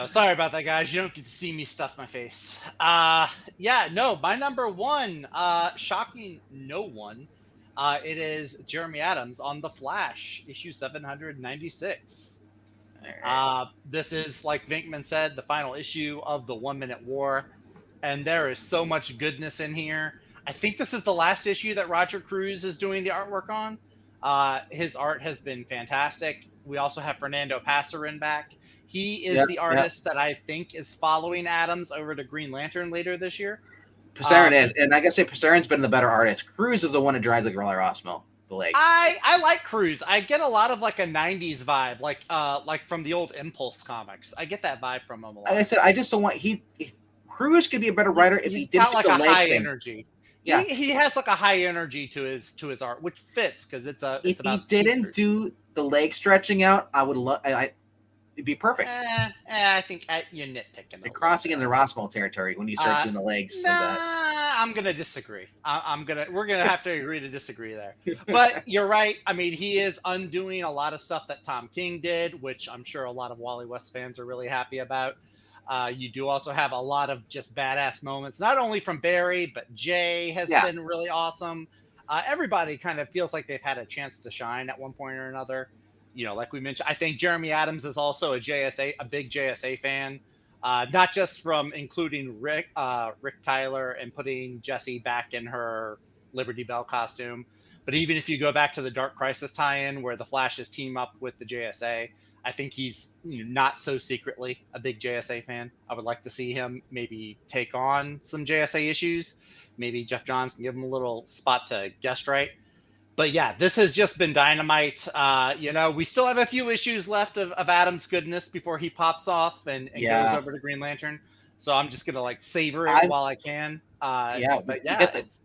Sorry about that, guys. You don't get to see me stuff my face. Yeah, no, my number 1, shocking no one. It is Jeremy Adams on The Flash, issue 796. This is, like Vinkman said, the final issue of the 1 Minute War, and there is so much goodness in here. I think this is the last issue that Roger Cruz is doing the artwork on. His art has been fantastic. We also have Fernando Passarin back. He is the artist that I think is following Adams over to Green Lantern later this year. Passarin is, and I gotta say Passarin's been the better artist. Cruz is the one that drives like Roller Osmo. The legs. I like Cruz. I get a lot of a 90s vibe, like from the old Impulse comics. I get that vibe from him a lot. Like I said, I just don't want Cruz could be a better writer if he didn't got the a leg high thing. Energy. Yeah, he has a high energy to his art, which fits because it's if he didn't do the leg stretching out, I would love. It'd be perfect. I think you're nitpicking. You're crossing into Roswell territory when you start doing the legs. I'm gonna disagree. We're gonna have to agree to disagree there. But you're right. I mean, he is undoing a lot of stuff that Tom King did, which I'm sure a lot of Wally West fans are really happy about. You do also have a lot of just badass moments, not only from Barry, but Jay has been really awesome. Everybody kind of feels like they've had a chance to shine at one point or another. Like we mentioned, I think Jeremy Adams is also a big JSA fan. Not just from including Rick Tyler and putting Jessie back in her Liberty Bell costume, but even if you go back to the Dark Crisis tie-in where the Flashes team up with the JSA, I think he's not so secretly a big JSA fan. I would like to see him maybe take on some JSA issues. Maybe Jeff Johns can give him a little spot to guest write. But yeah, this has just been dynamite. We still have a few issues left of Adam's goodness before he pops off and goes over to Green Lantern. So I'm just gonna like savor it while I can. But yeah,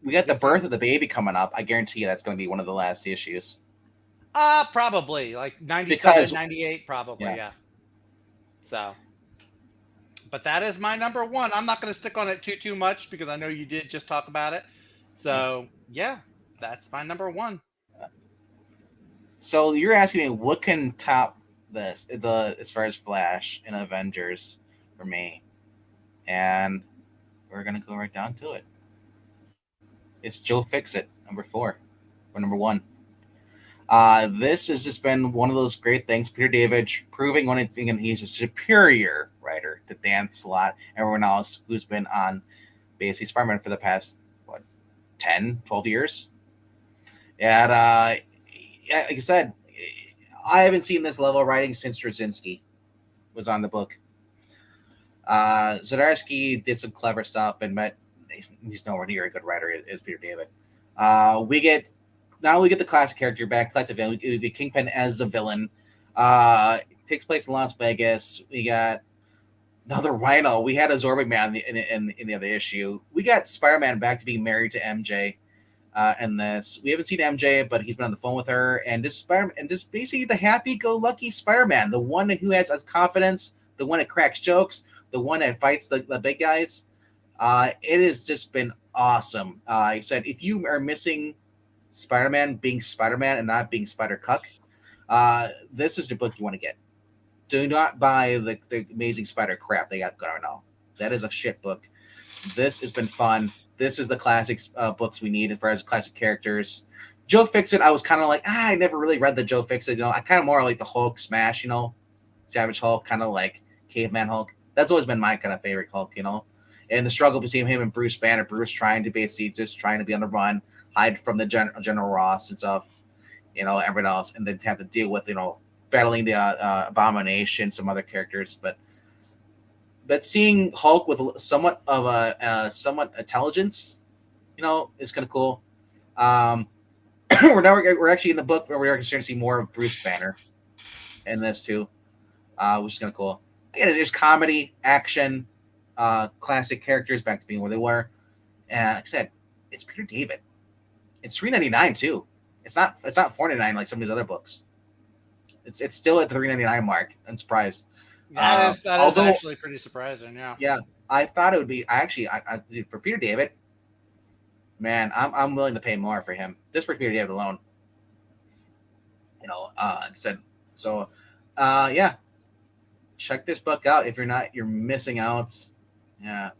we got the birth of the baby coming up. I guarantee you that's going to be one of the last issues. Probably like 97, 98, probably, yeah. So, but that is my number one. I'm not going to stick on it too much because I know you did just talk about it. So yeah, that's my number one. So you're asking me what can top this, as far as Flash and Avengers for me, and we're gonna go right down to it. It's Joe Fixit, number 4, or number 1. This has just been one of those great things. Peter David proving he's a superior writer to Dan Slott, everyone else who's been on basically Spider-Man for the past 10, 12 years. And like I said, I haven't seen this level of writing since Straczynski was on the book. Zdarsky did some clever stuff, but he's nowhere near a good writer as Peter David. We get the classic character back, classic villain. We get Kingpin as the villain. It takes place in Las Vegas. We got another Rhino. We had a Zorba Man in the other issue. We got Spider-Man back to being married to MJ. In this, we haven't seen MJ, but he's been on the phone with her, and this Spider-Man, and this basically the happy-go-lucky Spider-Man, the one who has confidence, the one that cracks jokes, the one that fights the big guys. It has just been awesome. I said, if you are missing Spider-Man being Spider-Man and not being Spider-Cuck, this is the book you want to get. Do not buy the amazing Spider crap they got going now. That is a shit book. This has been fun. This is the classic books we need as far as classic characters. Joe Fixit, I was kind of like, I never really read the Joe Fixit. I kind of more like the Hulk Smash, Savage Hulk, kind of like Caveman Hulk. That's always been my kind of favorite Hulk, And the struggle between him and Bruce Banner. Bruce trying to basically just trying to be on the run, hide from the General Ross and stuff, everyone else, and then have to deal with, battling the Abomination, some other characters, but seeing Hulk with somewhat of somewhat intelligence, is kind of cool. We're actually in the book where we are starting to see more of Bruce Banner in this too, which is kind of cool. Again, there's comedy, action, classic characters back to being where they were. And like I said, it's Peter David. It's $3.99 too. It's not $4.99 like some of these other books. It's still at the $3.99 mark. I'm surprised. That is actually pretty surprising. Yeah. Yeah, I thought it would be. I for Peter David, man, I'm willing to pay more for him just for Peter David alone. Said so. Yeah, check this book out if you're missing out. Yeah,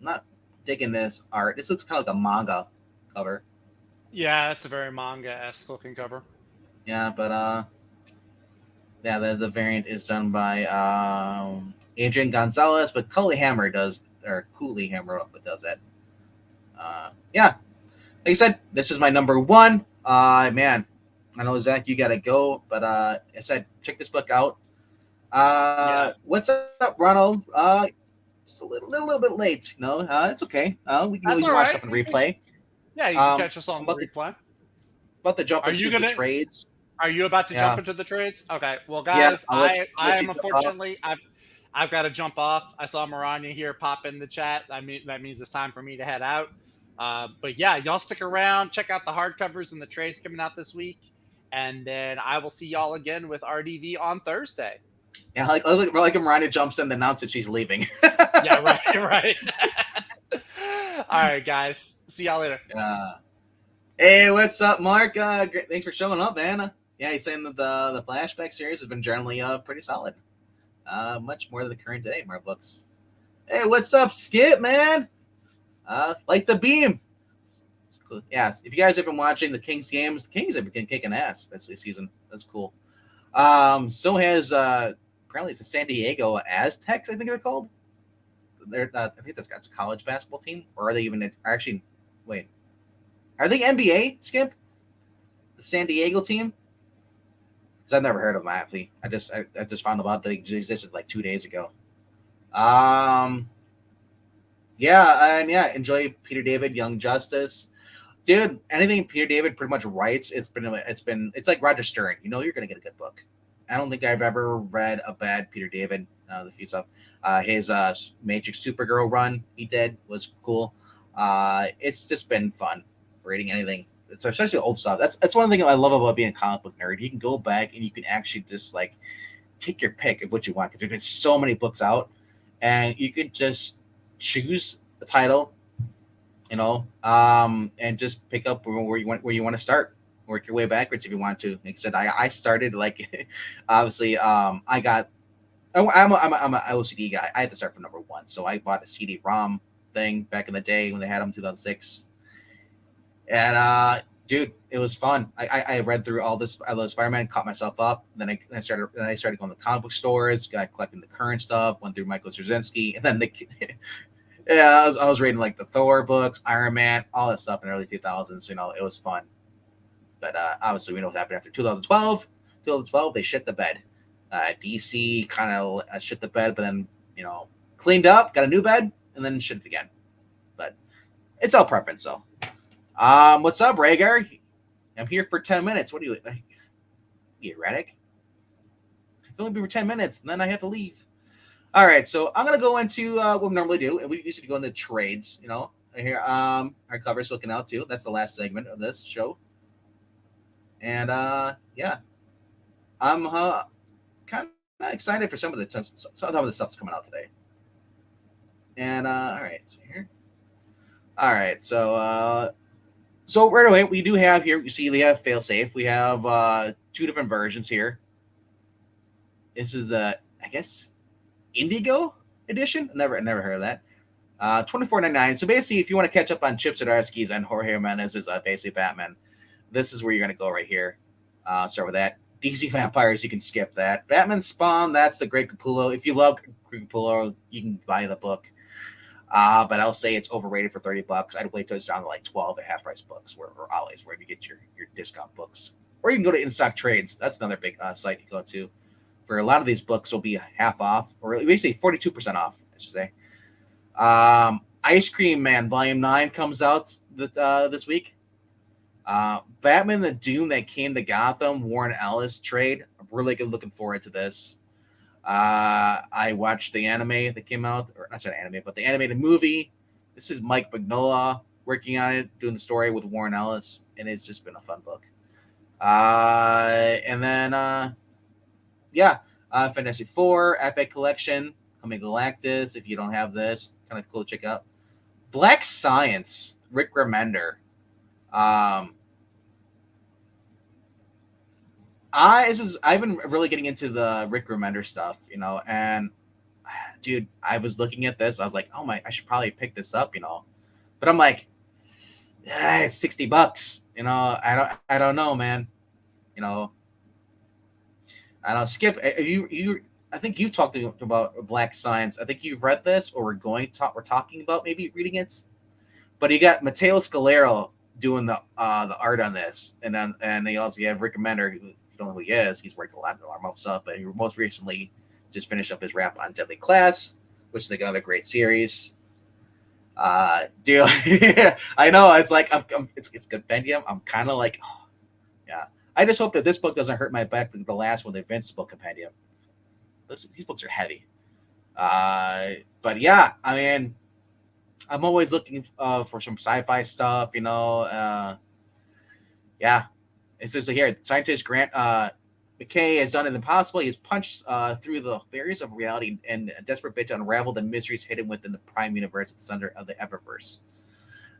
not digging this art. This looks kind of like a manga cover. Yeah, it's a very manga-esque looking cover. Yeah, but yeah, the variant is done by Adrian Gonzalez, but Cooley Hammer does that. Yeah, like I said, this is my number 1. Man, I know Zach, you gotta go, but I said check this book out. What's up, Ronald? It's a little bit late. It's okay. We can always watch stuff in replay. Yeah, you can catch us on the replay. About to jump into the trades. Are you about to jump into the trades? Okay. Well, guys, I am unfortunately I've got to jump off. I saw Maranya here pop in the chat. That means it's time for me to head out. But yeah, y'all stick around. Check out the hardcovers and the trades coming out this week, and then I will see y'all again with RDV on Thursday. Yeah, like Maranya jumps in and announces that she's leaving. Yeah, right. All right, guys. See y'all later. Hey, what's up, Mark? Great. Thanks for showing up, man. Yeah, he's saying that the flashback series has been generally pretty solid. Much more than the current day, Mark books. Hey, what's up, Skip, man? Like the beam. It's cool. Yeah, if you guys have been watching the Kings games, the Kings have been kicking ass this season. That's cool. So has apparently it's the San Diego Aztecs, I think they're called. I think that's a college basketball team, or are they even actually? Wait, are they NBA, Skip? The San Diego team? Because I've never heard of them, actually. I just found about they existed like 2 days ago. Yeah, enjoy Peter David, Young Justice. dude, anything Peter David pretty much writes, it's like Roger Stern. You're gonna get a good book. I don't think I've ever read a bad Peter David. The few stuff, his Matrix Supergirl run he did was cool. It's just been fun reading anything, especially old stuff. That's one thing I love about being a comic book nerd. You can go back and you can actually just like take your pick of what you want because there's so many books out, and you can just choose a title, and just pick up where you want to start. Work your way backwards if you want to. Like I said, I started like obviously I got I'm an OCD guy. I had to start from number one, so I bought a CD-ROM thing back in the day when they had them, 2006, and dude, it was fun. I read through all this. I love Spider-Man, caught myself up. Then I started going to comic book stores, got collecting the current stuff. Went through Michael Straczynski, and then yeah, I was reading like the Thor books, Iron Man, all that stuff in the early 2000s. It was fun. But obviously, we know what happened after 2012. 2012, they shit the bed. DC kind of shit the bed, but then cleaned up, got a new bed, and then shit it again. But it's all preference, so. What's up, Rhaegar? I'm here for 10 minutes. What are you erratic? I can only be for 10 minutes, and then I have to leave. All right, so I'm gonna go into what we normally do, and we usually go into trades. Here, our cover's looking out too. That's the last segment of this show, and yeah, I'm kind of excited for some of the stuff that's coming out today. And all right, so here, all right, so right away we do have here. You see, we have Failsafe. We have two different versions here. This is I guess, Indigo edition. Never heard of that. $24.99. So basically, if you want to catch up on Chip Zdarsky's and Jorge Jimenez's basically Batman, this is where you're going to go right here. Start with that. DC Vampires, you can skip that. Batman Spawn, that's the Greg Capullo. If you love Greg Capullo, you can buy the book. But I'll say it's overrated for $30. I'd wait till it's down to like 12 at half price books or Ollie's, where you get your discount books. Or you can go to In Stock Trades. That's another big site you go to. For a lot of these books will be half off, or basically 42% off, I should say. Ice Cream Man Volume 9 comes out this week. Batman the Doom That Came to Gotham, Warren Ellis trade. I'm really looking forward to this. I watched the anime that came out, or not anime, but the animated movie. This is Mike Mignola working on it, doing the story with Warren Ellis, and it's just been a fun book. And then Fantasy 4 Epic Collection coming Galactus. If you don't have this, kind of cool to check out. Black Science, Rick Remender. I've been really getting into the Rick Remender stuff, and dude, I was looking at this. I was like, oh my, I should probably pick this up, but I'm like, it's $60. I don't know, man. I don't skip. I think you talked about Black Science. I think you've read this, or we're talking about maybe reading it. But you got Matteo Scalero doing the art on this, and they also have Rick Remender. Who, you don't know who he is. He's worked a lot of our stuff, but he most recently just finished up his wrap on Deadly Class, which is another great series. Dude, I know it's like it's compendium. I'm kind of like, oh, yeah. I just hope that this book doesn't hurt my back like the last one, the Vince book compendium. These books are heavy. But yeah, I mean, I'm always looking for some sci-fi stuff, yeah. It says here, scientist Grant McKay has done it impossible. He has punched through the barriers of reality in a desperate bid to unravel the mysteries hidden within the Prime Universe at the center of the Eververse.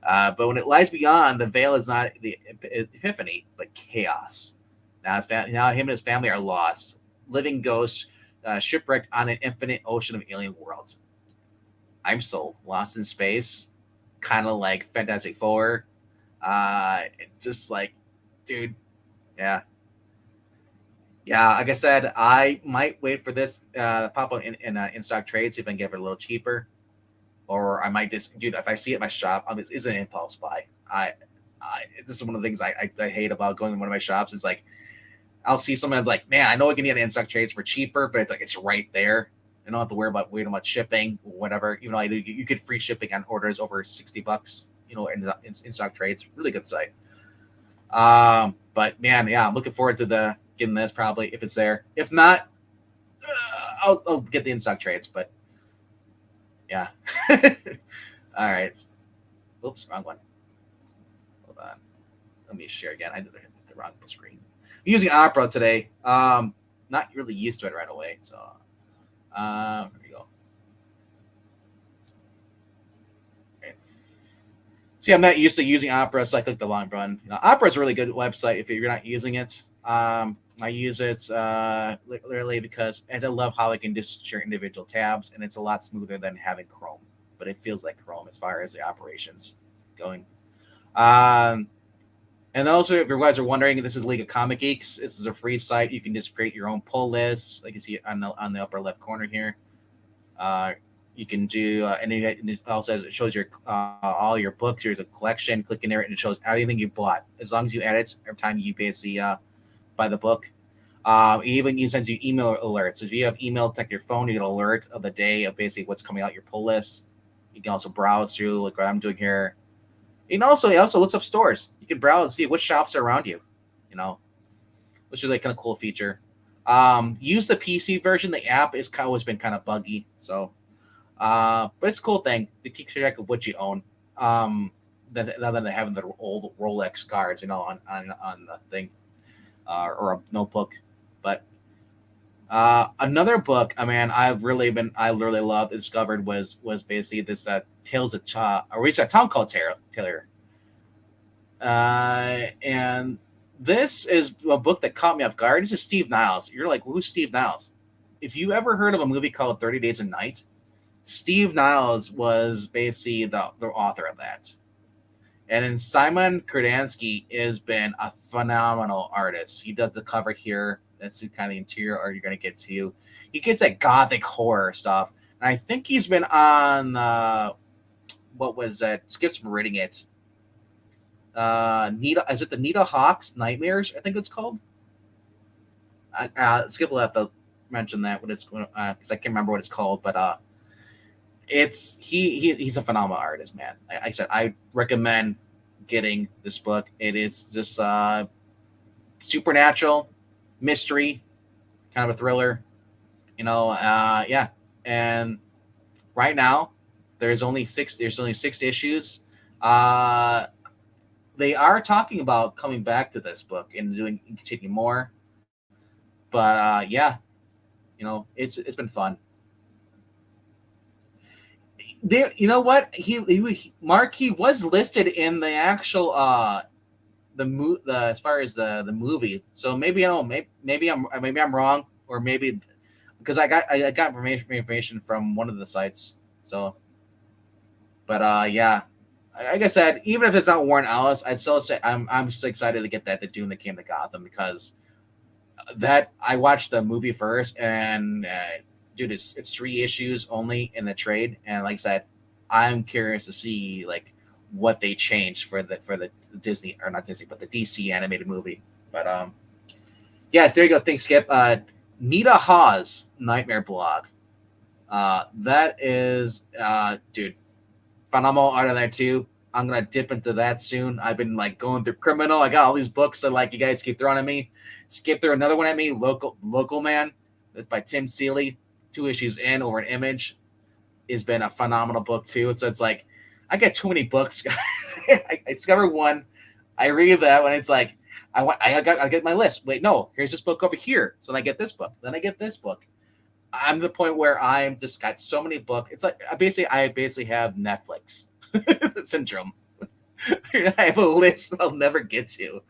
But when it lies beyond, the veil is not the epiphany, but chaos. Now him and his family are lost, living ghosts, shipwrecked on an infinite ocean of alien worlds. I'm sold. Lost in Space, kind of like Fantastic Four. Just like, dude, yeah. Like I said, I might wait for this pop up in stock trade, see if I can get it a little cheaper. Or I might just, dude, if I see it in my shop, it's an impulse buy. This is one of the things I hate about going to one of my shops. It's like, I'll see someone that's like, man, I know I can get in stock trades for cheaper, but it's like, it's right there. I don't have to worry about waiting about shipping or whatever. Even though you get free shipping on orders over $60, in stock trades. Really good site. But man, yeah, I'm looking forward to getting this probably if it's there. If not, I'll get the in stock trades. But yeah. All right. Oops, wrong one. Hold on. Let me share again. I did hit the wrong screen. I'm using Opera today. Not really used to it right away. So, here we go. Okay. See, I'm not used to using Opera, so I click the long run. Opera is a really good website if you're not using it. I use it literally because I love how I can just share individual tabs, and it's a lot smoother than having Chrome. But it feels like Chrome as far as the operations going. And also, if you guys are wondering, this is League of Comic Geeks. This is a free site. You can just create your own pull list, like you see on the upper left corner here. You can do, and it also shows your all your books. There's a collection. Click in there, and it shows everything you bought. As long as you edit every time you basically buy the book. Even sends you email alerts. So if you have email, check your phone, you get an alert of the day of basically what's coming out your pull list. You can also browse through, like what I'm doing here. And also, it also looks up stores. You can browse and see which shops are around you, which is like kind of cool feature. Use the PC version. The app is always been kind of buggy, so but it's a cool thing to keep track of what you own. Rather than having the old Rolex cards, on the thing or a notebook. But another book, I really loved, discovered was basically this Tales of a Town Called Taylor. And this is a book that caught me off guard. This is Steve Niles. You're like, who's Steve Niles? If you ever heard of a movie called 30 Days a Night, Steve Niles was basically the author of that. And then Simon Kurdansky has been a phenomenal artist. He does the cover here. That's the kind of interior art you're going to get to. He gets that gothic horror stuff. And I think he's been on, what was that? Skip's been reading it. Is it the Nita Hawk's Nightmares? I think it's called. Skip will have to mention that because I can't remember what it's called, but he's a phenomenal artist, man. I said I recommend getting this book. It is just supernatural, mystery, kind of a thriller, yeah. And right now, there's only 6 issues. They are talking about coming back to this book and continuing more. But yeah, it's been fun. There, you know what? Mark, he was listed in the actual as far as the movie. So maybe maybe I'm wrong, or maybe because I got information from one of the sites. So, but yeah, like I said, even if it's not Warren Ellis, I'd still say I'm just excited to get that, the Dune that came to Gotham, because that I watched the movie first, and dude, it's 3 issues only in the trade, and like I said, I'm curious to see like what they changed for the Disney, or not Disney, but the DC animated movie. But yes, there you go. Thanks, Skip. Nita Hawes Nightmare Blog. That is dude, phenomenal art on there too. I'm gonna dip into that soon. I've been like going through Criminal. I got all these books that like you guys keep throwing at me. Skip through another one at me. Local Man. It's by Tim Seeley. 2 issues in over an Image. Has been a phenomenal book too. So it's like I get too many books. I discover one. I read that when it's like I get my list. Wait, no, here's this book over here. So then I get this book. Then I get this book. I'm the point where I'm just got so many books. It's like I basically have Netflix syndrome. I have a list I'll never get to.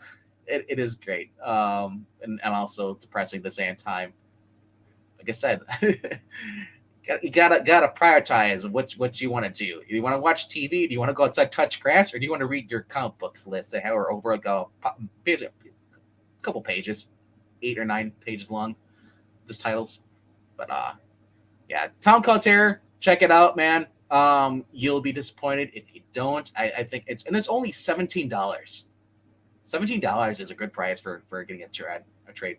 It is great, and also depressing at the same time. Like I said, you gotta prioritize what you want to do. You want to watch TV? Do you want to go outside, touch grass, or do you want to read your comic books list that are over basically a couple pages, 8 or 9 pages long, just titles? But yeah, Town Called Terror, check it out, man. You'll be disappointed if you don't. I think it's only $17. $17 is a good price for getting a trade.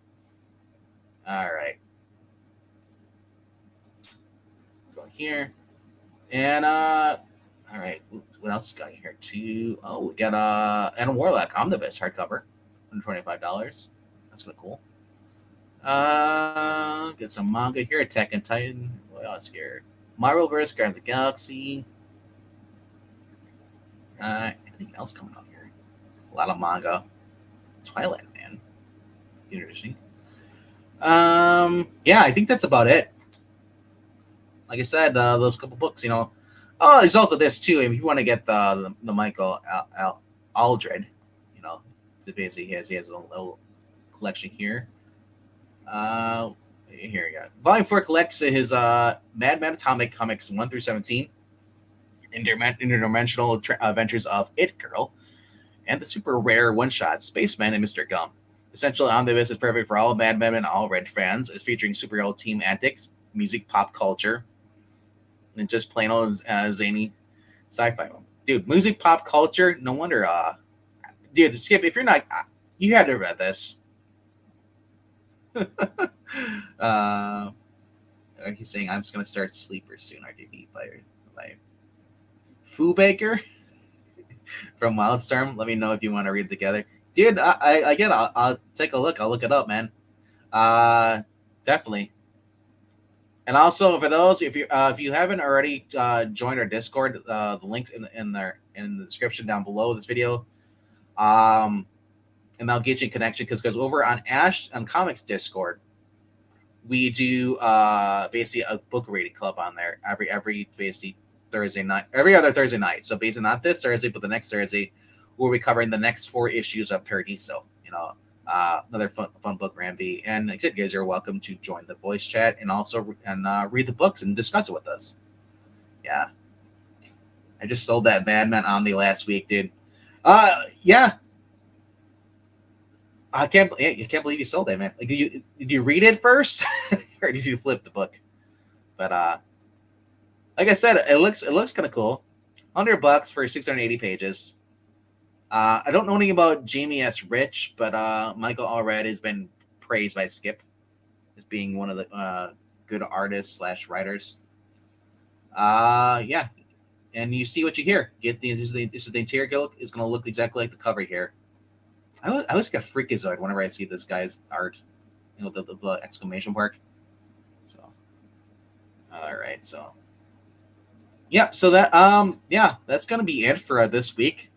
All right. Go here. And All right, what else got here too? Oh, we got Adam Warlock Omnibus hardcover, $125. That's kind of cool. Get some manga here. Attack on Titan. What else here? Marvelverse, Guardians of the Galaxy. Anything else coming out here? There's a lot of manga. Twilight, man. It's interesting. Yeah, I think that's about it. Like I said, those couple books, Oh, there's also this too. If you want to get the Michael Aldred, so basically he has a little collection here. Here we go. Volume 4 collects his Madman Atomic comics 1 through 17, interdimensional adventures of It Girl, and the super rare one-shot Spaceman and Mr. Gum. Essential Omnibus is perfect for all Mad Men and all Red fans. It's featuring superhero team antics, music, pop culture, and just plain old zany sci-fi. Dude, music, pop culture. No wonder. Dude, Skip, if you're not, you had to read this. He's saying I'm just gonna start Sleeper soon. RGB by Foo Baker from Wildstorm. Let me know if you want to read it together, dude. I'll take a look. I'll look it up, man. Definitely. And also for those, if you haven't already joined our Discord, the links in the description down below this video. And I'll get you in connection because over on Comics Discord, we do basically a book reading club on there every basically Thursday night, every other Thursday night. So basically not this Thursday, but the next Thursday, we'll be covering the next 4 issues of Paradiso. Another fun book, Ramby. And like I said, you guys are welcome to join the voice chat and also read the books and discuss it with us. Yeah, I just sold that Madman Omni last week, dude. Yeah. I can't believe you sold that, man. Like, did you read it first, or did you flip the book? But like I said, it looks kind of cool. $100 for 680 pages. I don't know anything about Jamie S. Rich, but Michael Allred has been praised by Skip as being one of the good artists / writers. Yeah, and you see what you hear. This is the interior look. Is going to look exactly like the cover here. I always get freakazoid whenever I see this guy's art, the exclamation mark. So, all right, so yeah, so that that's gonna be it for this week.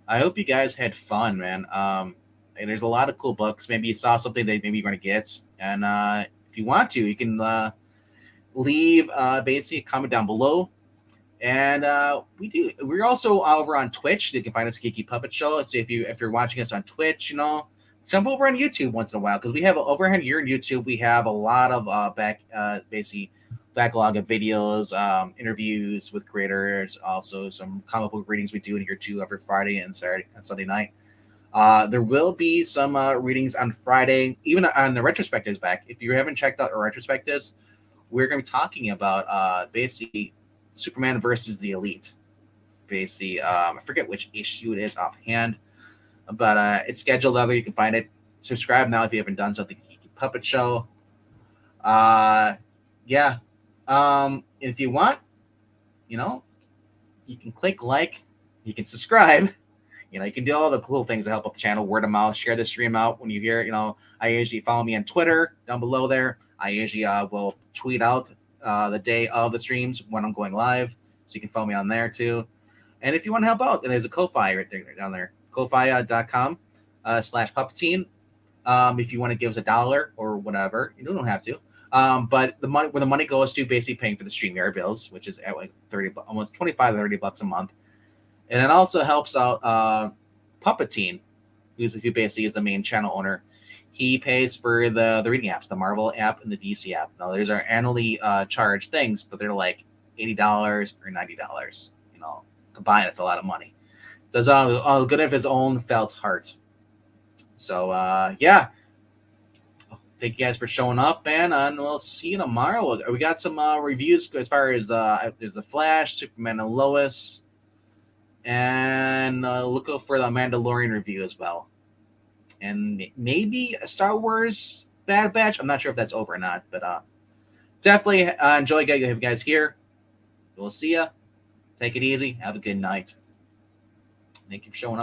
I hope you guys had fun, man. And there's a lot of cool books. Maybe you saw something that maybe you're gonna get, and if you want to, you can leave basically a comment down below. And we're also over on Twitch. You can find us Geeky Puppet Show. So if you're watching us on Twitch, jump over on YouTube once in a while, because we have over here on YouTube, we have a lot of basically backlog of videos, interviews with creators, also some comic book readings we do in here too every Friday and Saturday and Sunday night. There will be some readings on Friday, even on the retrospectives back. If you haven't checked out our retrospectives, we're going to be talking about basically Superman versus the Elite. Basically, I forget which issue it is offhand, but it's scheduled out there. You can find it. Subscribe now if you haven't done something. Geeky Puppet Show. Yeah. If you want, you can click like, you can subscribe. You can do all the cool things to help out the channel. Word of mouth. Share the stream out when you hear. I usually follow me on Twitter down below there. I usually will tweet out the day of the streams when I'm going live, so you can follow me on there too. And if you want to help out, then there's a Ko-Fi right there down there, kofi.com/Puppetine. If you want to give us $1 or whatever, you don't have to. But the money, where the money goes to, basically paying for the StreamYard bills, which is at like almost $25 to $30 a month, and it also helps out Puppetine, who basically is the main channel owner. He pays for the reading apps, the Marvel app and the DC app. Now, there's our annually charged things, but they're like $80 or $90. Combined, it's a lot of money. Does all good of his own felt heart. So, yeah. Thank you guys for showing up, man, and we'll see you tomorrow. We got some reviews as far as there's the Flash, Superman and Lois, and look out for the Mandalorian review as well. And maybe a Star Wars Bad Batch. I'm not sure if that's over or not, but definitely enjoy having you guys here. We'll see ya. Take it easy. Have a good night. Thank you for showing up.